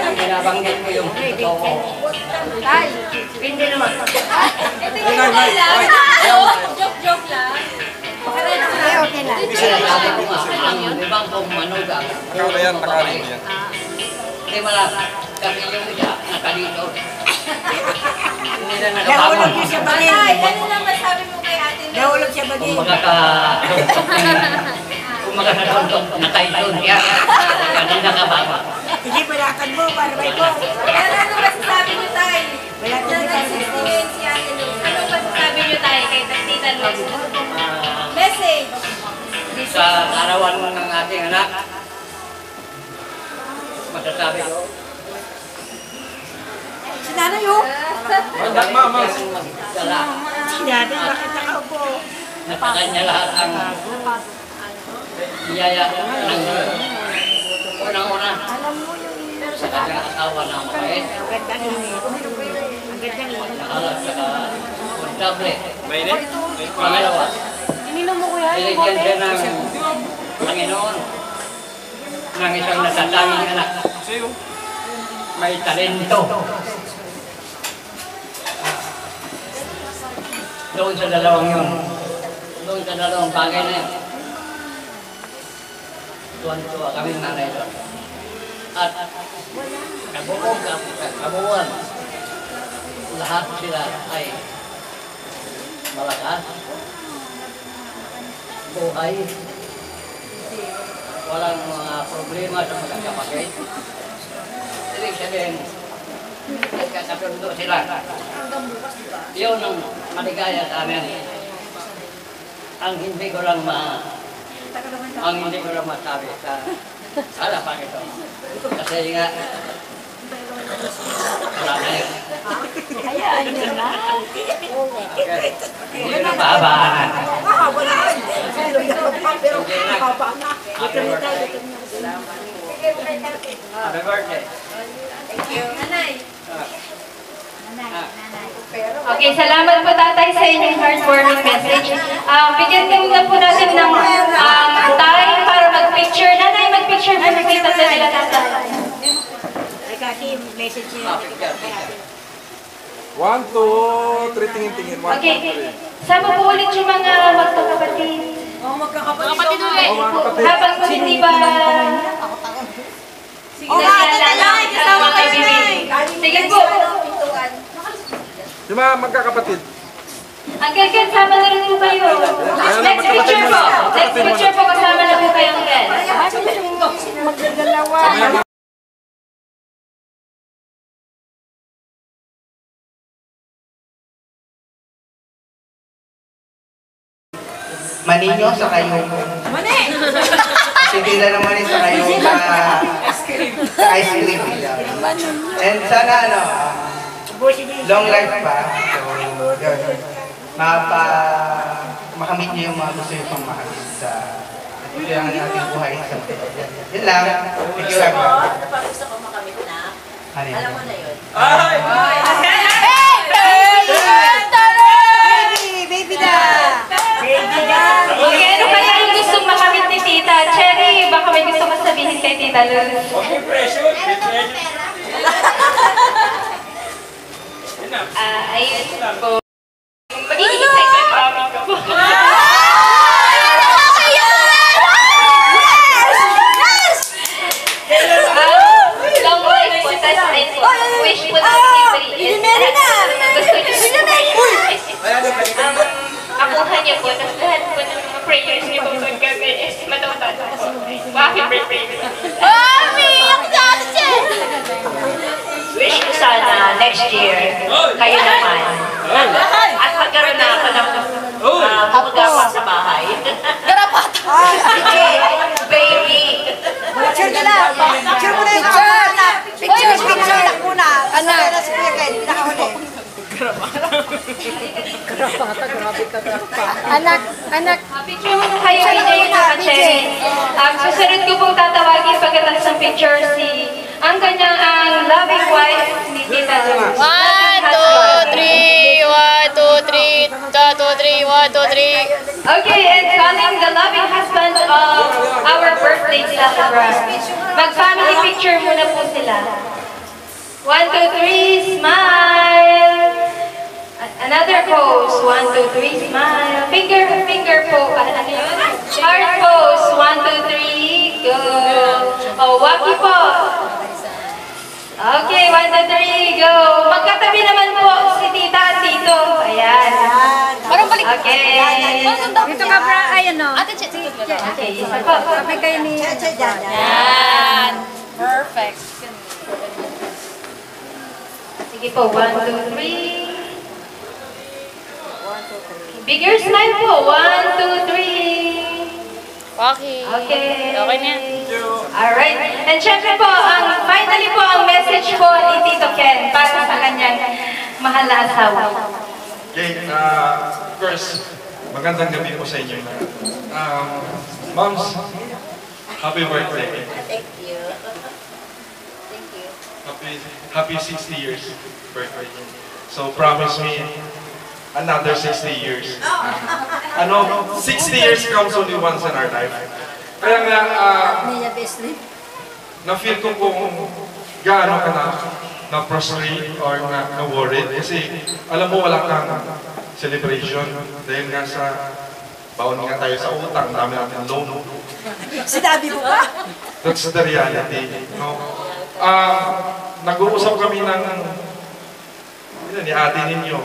Ang binabanggit ko yung totoo. Hindi naman. Joke lang. Okay lang. Sabi ko nga, ang ibang kong manugang. Ikaw na yan, nakarin mo yan. Hindi malasa. Kasi yung isa, nakalito. Hindi na nakabangon. Nahulog siya ba rin? Ano lang masabi mo kay ate? Nahulog siya ba rin? Kung makakaduntok, nakaitun niya. Kasi nakabangon. Sige, palakan mo para may po. Pero ano masasabi niyo tayo? Wala ko Na nag-68 si ate Luz. Ano masasabi niyo tayo kay Tita Luz? Message. Sa arawan ng ating anak, masasabi ko, Si nanay oh. magaling siyang magdala. Si nanay, bakit nakaupo? Napakanya lahat ang biyaya ng unang-una sa kanyang asawa na mabait. Ang gandang init. Ang gandang init. Nakalag sa kontable. Pangalawa, binigyan siya ng Panginoon ng isang natatanging anak. May talento. Doon sa dalawang yun. Doon sa dalawang bagay na yun. Tuwan-tuwa kaming nanay doon. At kabuuan, lahat sila ay malakas, buhay, walang mga problema sa magkakapatid. Ibig sabihin, nagkakasundo sila. Yun ang maligaya sa amin. Ang hindi ko lang masabi sa harapan ito. Kasi nga, wala na yun. Hayaan nyo na. Hindi na mahabaan. Mahaba na. Pero mahaba na. Happy birthday. Thank you. Nanay. Okay, salamat po tatay sa inyong heartwarming message. Bigyan ko na po natin ng time para mag-picture. Nanay, mag-picture po sa kita sa nila tatay. Ay kasi message niya. 1, 2, 3, tingin-tingin. 1, 2, 3. Okay, sama po ulit yung mga magkakapatid. Kapatid ulit. Habang po hindi ba... Sige na, kasama kay Bibi. Sige po. Yung mga magkakapatid. Ang gagan, sama na rin po kayo. Next picture po. Next picture po, kasama na po kayo ang gan. Magdadalawa. Maninyo sa kayo. Mani! Hindi na naman sa kayo sa ice cream. And sana long life pa. So, yun. Makamit niyo yung mga gusto niyo pang makamit sa ang ating buhay sa yun lang. Thank you everyone. Gusto ko makamit na. Alam mo na yun. Baby da! Okay, ano kaya yung gustong makamit ni Tita? Cherry, baka may gusto ka sabihin kay Tita Luz. Okay, pressure. Ayun po. Magiging excited pa kami ko po. Kaya! kayo naman. At magkaroon na ako ng mag-apak sa bahay. Hindi, baby. Picture nila. Picture mo na yung anak. Picture anak muna. Anak. Si Kuya Ken, pinakahuli. Anak. Picture mo kayo, AJ at Cherry. Susunod ko pong tatawagin pagkatapos ng picture ang kanyang loving wife ni Tita Luz. 1, 2, 3, 1, 2, 3, 1, 2, 3, 1, 2, 3. Okay, and calling the loving husband of our birthday celebrant. Mag-family picture muna po sila. 1, 2, 3, smile. Another pose. 1, 2, 3, smile. Finger po. Ano yun? Heart pose. 1, 2, 3, go. Oh, waki po. Okay, 1, 2, 3, go. Magkatabi naman po si tita at tito. Ayan. Parang balik. Okay. Dito ka, Bra. Ay, ano? Ate, sige. Okay, isa po. Kapag kayo ni... Yan. Perfect. Sige po, 1, 2, 3. Bigger smile po. 1, 2, 3. Waki. Okay. Okay na yan. Alright. And syempre po, finally po ang message po ni Tito Ken para sa kanyang mahal na asawa. Okay, of course, magandang gabi po sa inyo. Moms, happy birthday. Thank you. Happy 60 years birthday. So promise me another 60 years. 60 years comes only once in our life. Kaya nga, na-feel ko kung gaano ka na-prostrate or na-worried. Kasi alam mo wala kang celebration. Dahil nga sa baon nga tayo sa utang, dami natin loan. Sinabi mo ba? That's the reality. No? Nag-uusap kami ni ate ninyo.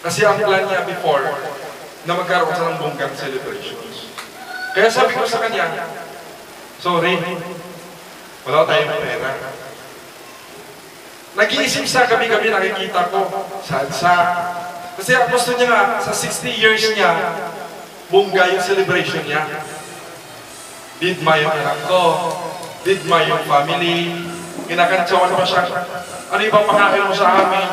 Kasi ang plan niya before na magkaroon sa ng bonggang celebrations. Kaya sabi ko sa kanya, sorry, wala tayong pera. Nag-iisip sa gabi-gabi nakikita ko sa kasi ang gusto niya nga, sa 60 years niya, bongga yung celebration niya. Didma yung anak ko, didma yung family, kinakantsawan pa siya. Ano yung papakain mo sa amin?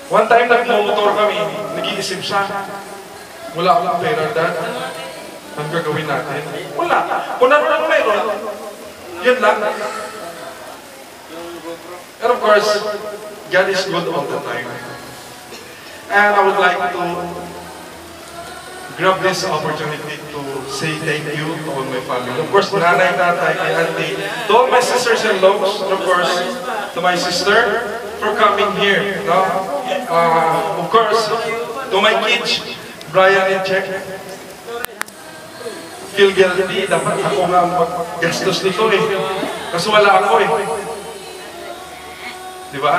One time nagmumotor kami, nag-iisip siya. Wala akong pera, Dad. Ang gagawin natin? Wala. Kung ano lang meron, yun lang. And of course, God is good all the time. And I would like to grab this opportunity to say thank you to all my family. Of course, nanay, tatay, kay auntie, to all my sisters and loves, and of course, to my sister for coming here. No? Of course, to my kids, Brian and Jack. Feel guilty, dapat ako nga mag-gastos nito eh. Kasi wala ako eh. Di ba?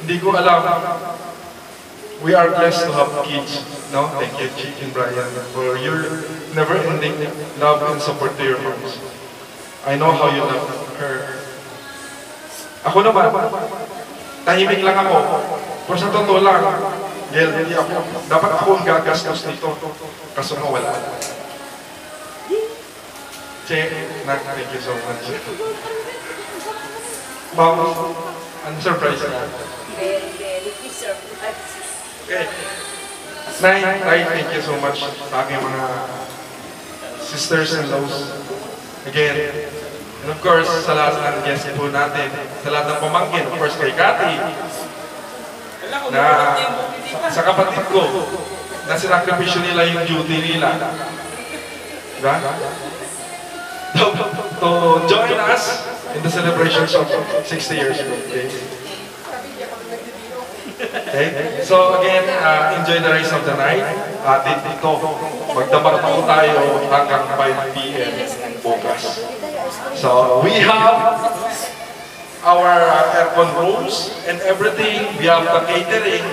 Hindi ko alam. We are blessed to have kids. No? Thank you, Chick and Brian, for your never-ending love and support to your moms. I know how you love her. Ako naman, tahimik lang ako. Pero sa totoo lang, guilty ako. Dapat ako ang gagastos nito. Kaso nga wala. Che, thank you so much. Mom, ang surprise na. Very surprise. Okay. Nay, thank you so much sa aking mga sisters and lows. Again, and of course, sa lahat ng guests po natin, sa lahat ng pamangkin, of course, kay Cathy, na sa kapatid ko, na sinakripisyo nila yung duty nila. Diba? To join us in the celebrations of 60 years birthday. Okay? So again, enjoy the rest of the night. Dito, magdamag po tayo hanggang 5 p.m. bukas. So we have our aircon rooms and everything. We have the catering.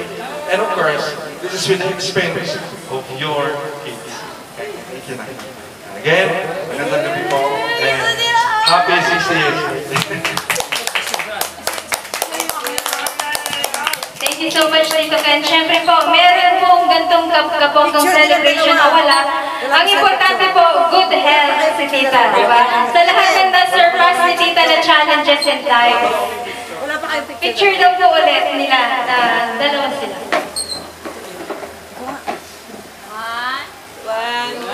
And of course, this is with the expense of your kids. Okay? Thank you, Nay. Again, magandang gabi po. And happy 60 years. you so much, Tito Ken. Siyempre po, meron pong gantong kaponggang celebration na wala. Ang importante po, good health si Tita, di ba? Sa lahat ng na-surpass ni Tita na challenges in life. Picture daw po ulit nila na dalawa sila. 1, 2,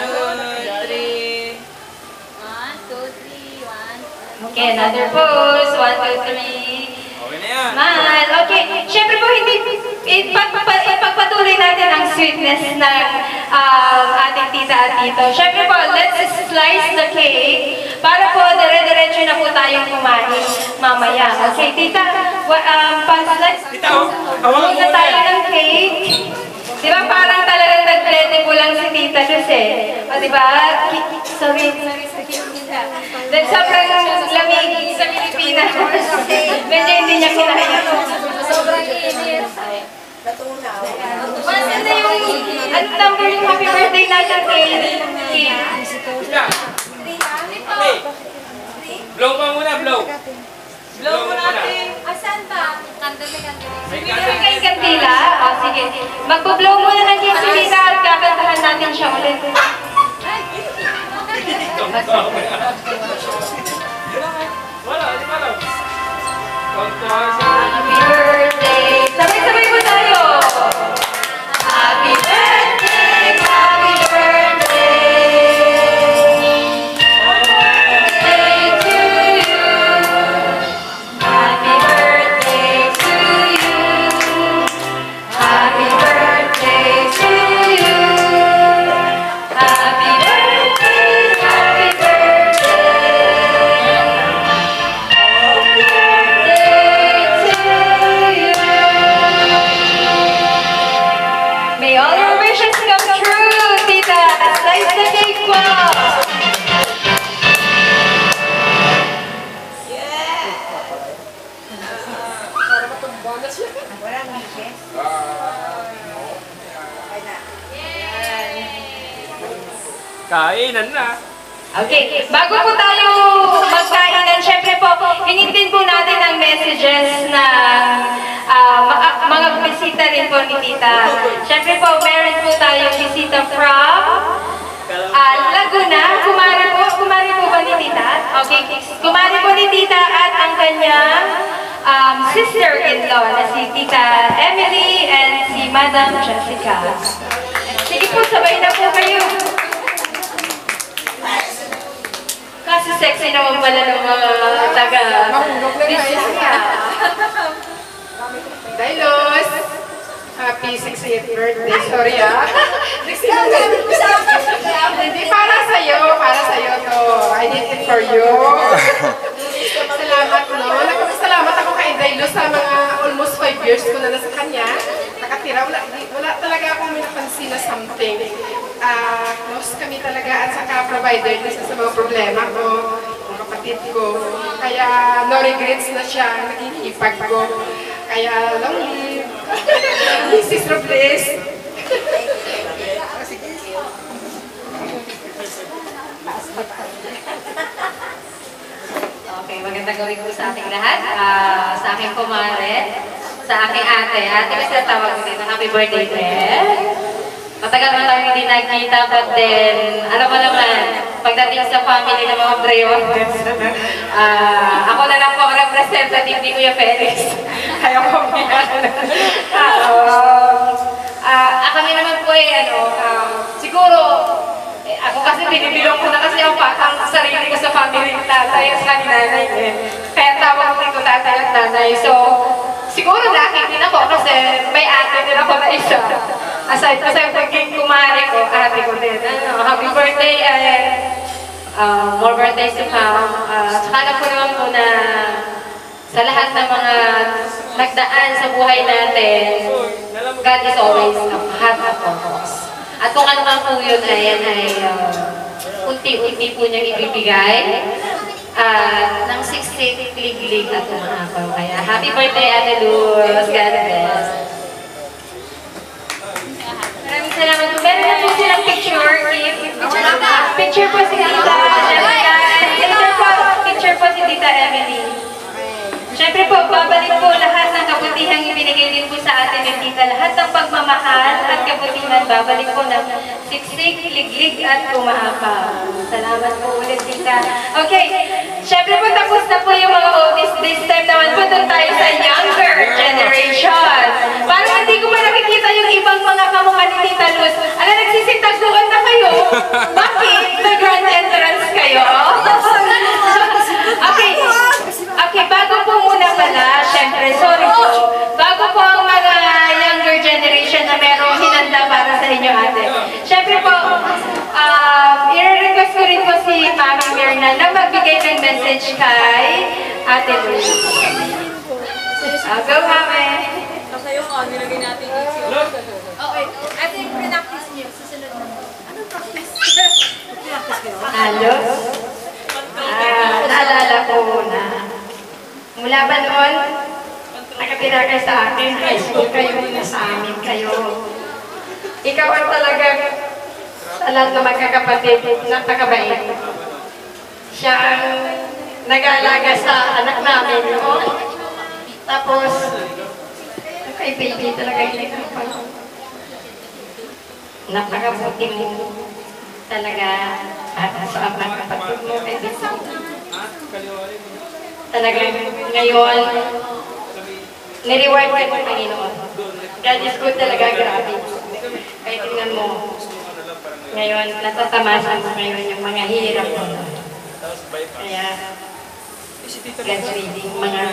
3. 1, 2, 3, 1. Okay, another pose. 1, 2, 3. Smile. Okay. Siyempre po, ipagpatuloy natin ang sweetness ng ating tita at tito. Siyempre po, let's slice the cake para po dire-diretso na po tayong kumain mamaya. Okay, tita, pa-slice. Muna tayo ng cake. Di ba parang talagang nag-blende po lang si Tita Luz eh. O di ba? Sorry. Dahil sobrang lamig sa Pilipinas. Medyo hindi niya kinaya. Sobrang init. Natunaw. Ano yung, ano number yung happy birthday natin kay Kim? Blow pa muna, blow. Blow mo natin. Asan ba? Kandila. Kay Kandila? O sige. Magpo-blow muna ng Kim si Tita at kakantahan natin siya ulit. Wala, di ba lang? Happy birthday! Sabay-sabay po tayo! Happy birthday! Happy birthday! Birthday to you! Happy birthday to you! Happy birthday to you! Happy birthday! Happy May all your wishes come true, Tita! Slice the cake po! Kainan na. Okay, bago po tayo magkainan, syempre po, hinintid po natin ang messages na mga bisita rin po ni Tita. Syempre po, meron po tayong bisita from Laguna. Kumari po ba ni Tita? Okay, kumari po ni Tita at ang kanyang sister-in-law na si Tita Emily and si Madam Jessica. Sige po, sabay na po kayo. Kasi sexy naman pala ng mga taga-bisita. Dailos! Happy 60th birthday. Sorry Hindi, para sa'yo to. I did it for you. Salamat, no? Nagpapasalamat ako kay Dailos sa mga almost 5 years ko na nasa kanya. Nakatira, wala talaga akong may napansin na something. Close kami talaga at saka provider din sa mga problema ko, ng kapatid ko. Kaya no regrets na siya, naging ipag ko. Kaya long live. Mrs. Robles. Okay, magandang gawin po sa ating lahat. Sa aking kumare, sa aking ate. Ate kasi tawag ko dito, happy birthday, Beth. Matagal na tayo hindi nagkita, but then, alam mo naman, pagdating sa family ng mga Briones, ako na lang po ang representative ni Kuya Felix. Kaya po kami naman po siguro, ako kasi binibilong ko na kasi ang sarili ko sa family ng tatay at sa nanay. Kaya tawag ko tatay at nanay. So, siguro nakikita din ako kasi may ate din ako na isa. Aside pa sa pagiging kumari ko, ate ko din. Happy birthday, more birthdays to come. Saka alam ko naman po na sa lahat ng mga nagdaan sa buhay natin, God is always have a purpose. At kung ano man po yun ay unti-unti po niyang ibibigay ng 60 lig-lig at umahapaw. Kaya happy birthday, Ate Luz. God bless. Maraming salamat po. Meron na po silang picture. Picture po si Tita Jessica. Picture po si Tita Emily. Siyempre po, babalik po lahat ng kabutihang ibinigay din po sa atin ni pagmamahal at kabutihan, babalik po ng siksik, liglig at kumahapa. Salamat po ulit, tita. Okay, syempre po tapos na po yung mga oldies. This time naman po doon tayo sa younger generation. Parang hindi ko pa nakikita yung ibang mga kamukha ni Tita Luz. Alam, nagsisitaguan na kayo. Bakit? May grand entrance kayo? Okay, bago po muna pala, syempre, sorry po. Bago po ang mga younger generation na merong hinanda para sa inyo, ate. Syempre po, i-request ko rin po si Mami Mirna na magbigay ng message kay Ate Luz. Go, Mami. Kayo ko, nilagay natin yung ECO. Okay, ate yung pre-practice niyo, susunod na. Anong practice? Hello? Naalala ko na mula ba noon, nakatira ka sa akin, high school kayo, nasa amin kayo. Ikaw ang talaga sa lahat ng magkakapatid na takabait. Siya ang nag-aalaga sa anak namin, no? Tapos, kay baby talaga yung nagkapag. Napakabuti mo talaga at sa mga kapatid mo kay baby. Talagang ngayon, nireward ka ng Panginoon. God is good talaga, grabe. Kaya tingnan mo, ngayon, natatamasan mo ngayon yung mga hirap mo. Kaya, God's reading, mga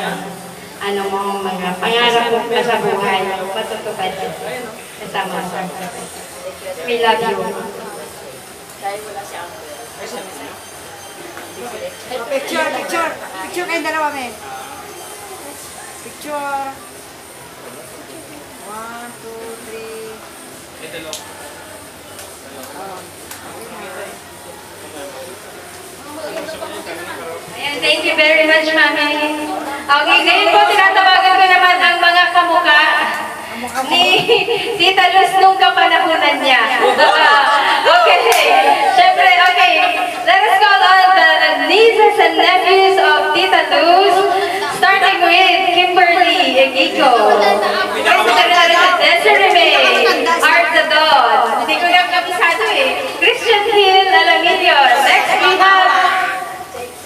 ano mo, mga pangarap mo pa sa buhay, matutupad kasama sa we love you. Picture kayong dalawa, men. Picture. 1, 2, 3. Ayan, thank you very much, Mami. Okay, ngayon po tinatawagan ko naman ang mga kamukha ni Tita Luz nung kapanahunan niya. Okay, syempre, okay. Let us call on the nieces and nephews of Tita Luz, starting with Kimberly Egico, Desiree May, Art the Dawn, hindi ko na kabisado Christian Hill Alamillo. Next we have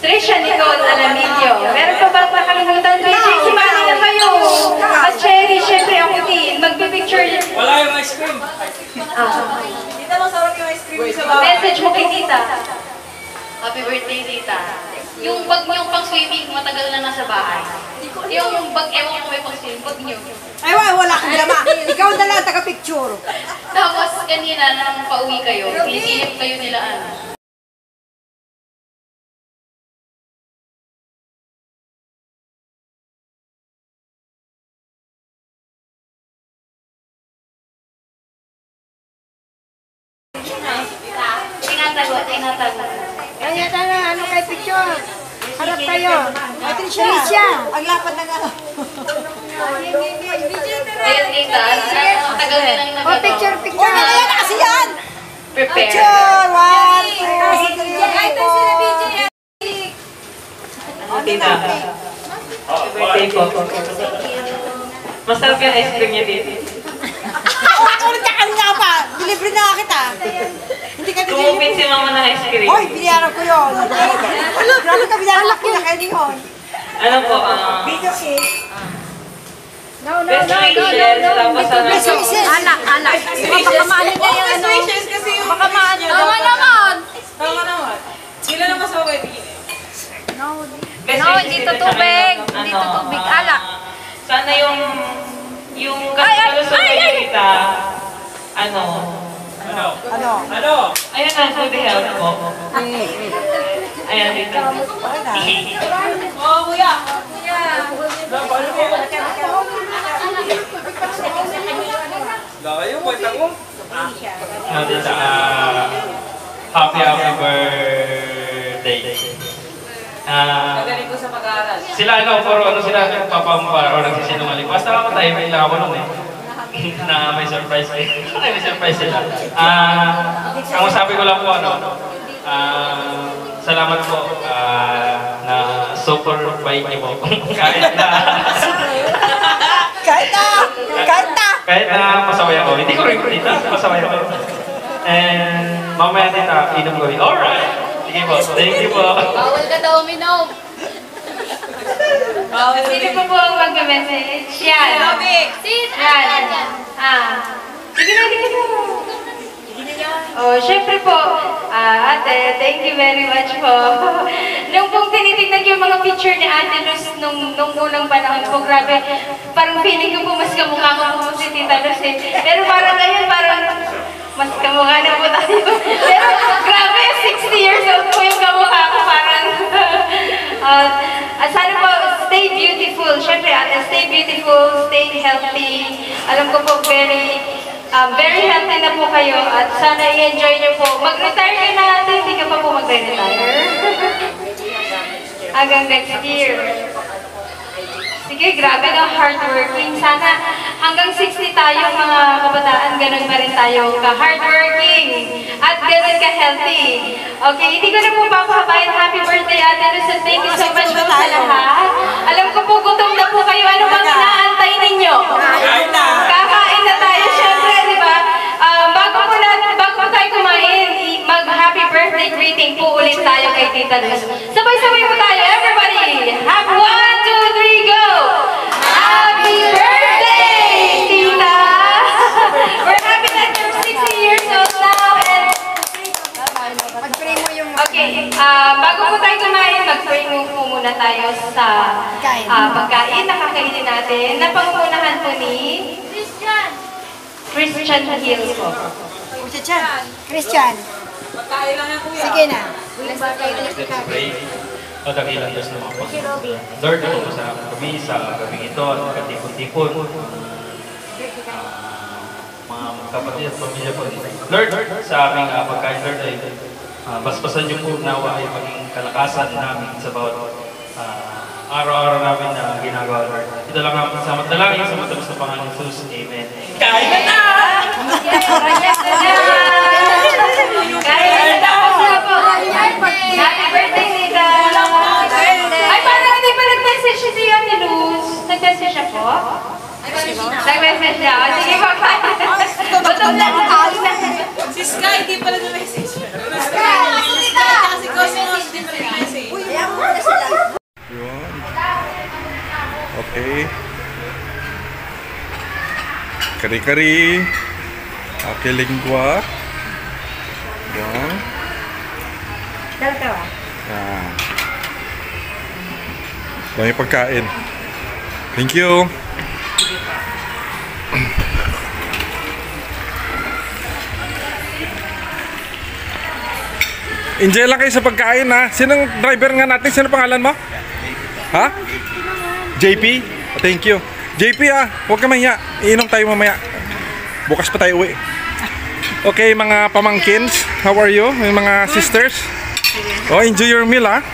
Trisha Nicole Alamillo. Meron pa bang makalimutan? Si Manny na kayo. At Cherry, syempre ako din. Magpipicture. Wala yung ice cream. Tita, masarap yung ice cream sa baba. Message mo kay tita. Happy birthday, tita. Yung bag nyo pang swimming, matagal na nasa bahay. Yung bag, ewan ko may pang swimming, bag nyo. Ay, wala kang drama. Ikaw na lang taga-picture. Tapos kanina, nang pauwi kayo, pinisilip kayo nila ano. Tinatago. Kaya na, ano kay picture? Harap kayo. Patricia. Ang lapad ng ano. Ayun, tita. Matagal na lang nagano. Picture. Yan na kasi yan. Prepare. Picture. 1, 2, 3, 4. Tita. Birthday po. Masarap yung ice cream niya, tita. Ulit ka kanina pa. Delivery na kita. Hindi ka delivery. Kumupin si mama ng ice cream. Hoy, binayaran ko yun. Grabe ka, binayaran ko na kayo yun. Ano po? Video cake. Best wishes. Tapos ano? Anak. Baka maano na yung ano. Best wishes kasi yung... Baka maano. Tama naman. Sila naman sa mga Best No, wishes dito tita, tubig. tsaka Dito tubig. Alak. Sana yung kalusugan niya, tita. Ano? Ayun na, good health po. Ayan, tita. Oh, kuya. Layo, point ako. Tita, happy birthday. Magaling ko sa pag-aaral. Sila puro sila nagpapampara o nagsisinungaling. Basta ako tayo, may lang ako nun na may surprise may surprise sila. Ang masabi ko lang po, salamat po na super bait niyo po. Kahit Kahit na masaway ako, hindi ko rin tita, masaway ako. And mamaya tita, inom ko. Alright! Sige po, thank you po. Bawal ka daw uminom. Sino po ang mag-message? Yan. Yan. Sige na, sige na. Oh, syempre po, ate, thank you very much po. Nung pong tinitignan yung mga picture ni Ate Luz nung unang panahon po, grabe, parang feeling ko po mas kamukha ko po si Tita Luz eh. Pero parang ngayon, parang mas kamukha na po tayo. Pero grabe, 60 years old po yung kamukha ko, parang... sana po, stay beautiful. Syempre, ate, stay beautiful, stay healthy. Alam ko po, very healthy na po kayo at sana i-enjoy nyo po. Mag-retire ka na ate, hindi ka pa po mag-retire. Hanggang next year. Sige, grabe na hardworking. Sana hanggang 60 tayo mga kabataan, ganun pa rin tayo ka-hardworking at ganun ka-healthy. Okay, hindi ko na po papahabayan. Happy birthday, Ate Luz. Thank you so much po sa lahat. Alam ko po, gutom na po kayo. Ano bang inaantay ninyo? Kakain na tayo, syempre, di ba? Bago po tayo kumain, mag-happy birthday greeting po ulit tayo kay Tita Luz. Sabay-sabay po tayo, everybody! Have 1, 2, 3, go! Happy birthday, Tita! We're happy that you're 60 years old now and... Okay, bago po tayo kumain, mag-pray po muna tayo sa pagkain na kakainin natin. Napangunahan po ni... Christian Hill po. Christian. Sige na. Let's pray. Padakilang Diyos naman po. Lord, ito po sa kami sa gabing ito at katipon-tipon. Mga kapatid at pamilya po. Lord, sa aming pagkain, Lord, ay basbasan niyo po nawa ay maging kalakasan namin sa bawat araw-araw namin na ginagawa, Lord. Ito lang namin sa dalangin sa matabos na Panginoon Jesus. Amen. Kain na na! Kain na po! Happy birthday, Tita! Ay, parang hindi pa nag-message si Ate Luz. Nag-message siya po? Nag-message siya. Sige po, kain. Gutom na. Si Sky, hindi pala na-message. Si Cosmos, hindi pala na-message. Okay. Kari-kari. Okay, lingwa. Yan. Yan. Dami pagkain. Thank you. Enjoy lang kayo sa pagkain ha. Sinong driver nga natin? Sino pangalan mo? Ha? JP? Thank you. JP huwag ka mahiya. Iinom tayo mamaya. Bukas pa tayo uwi. Okay, mga pamangkins, how are you? Yung mga sisters? Oh, enjoy your meal Yes.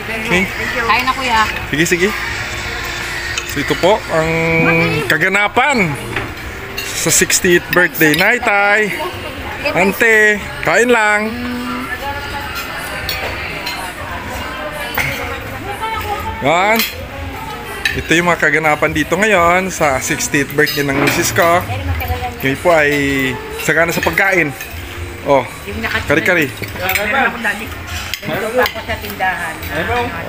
Okay. Kain na kuya. Sige, sige. So ito po ang kaganapan sa 60th birthday. Nay, tay. Ante, kain lang. Yan. Ito yung mga kaganapan dito ngayon sa 60th birthday ng misis ko. Ngayon po ay sagana sa pagkain. Oh, kari-kari. Meron pa ako sa tindahan.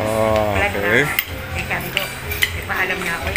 Oh, okay. Kaya sabi ko, paalam niya ako.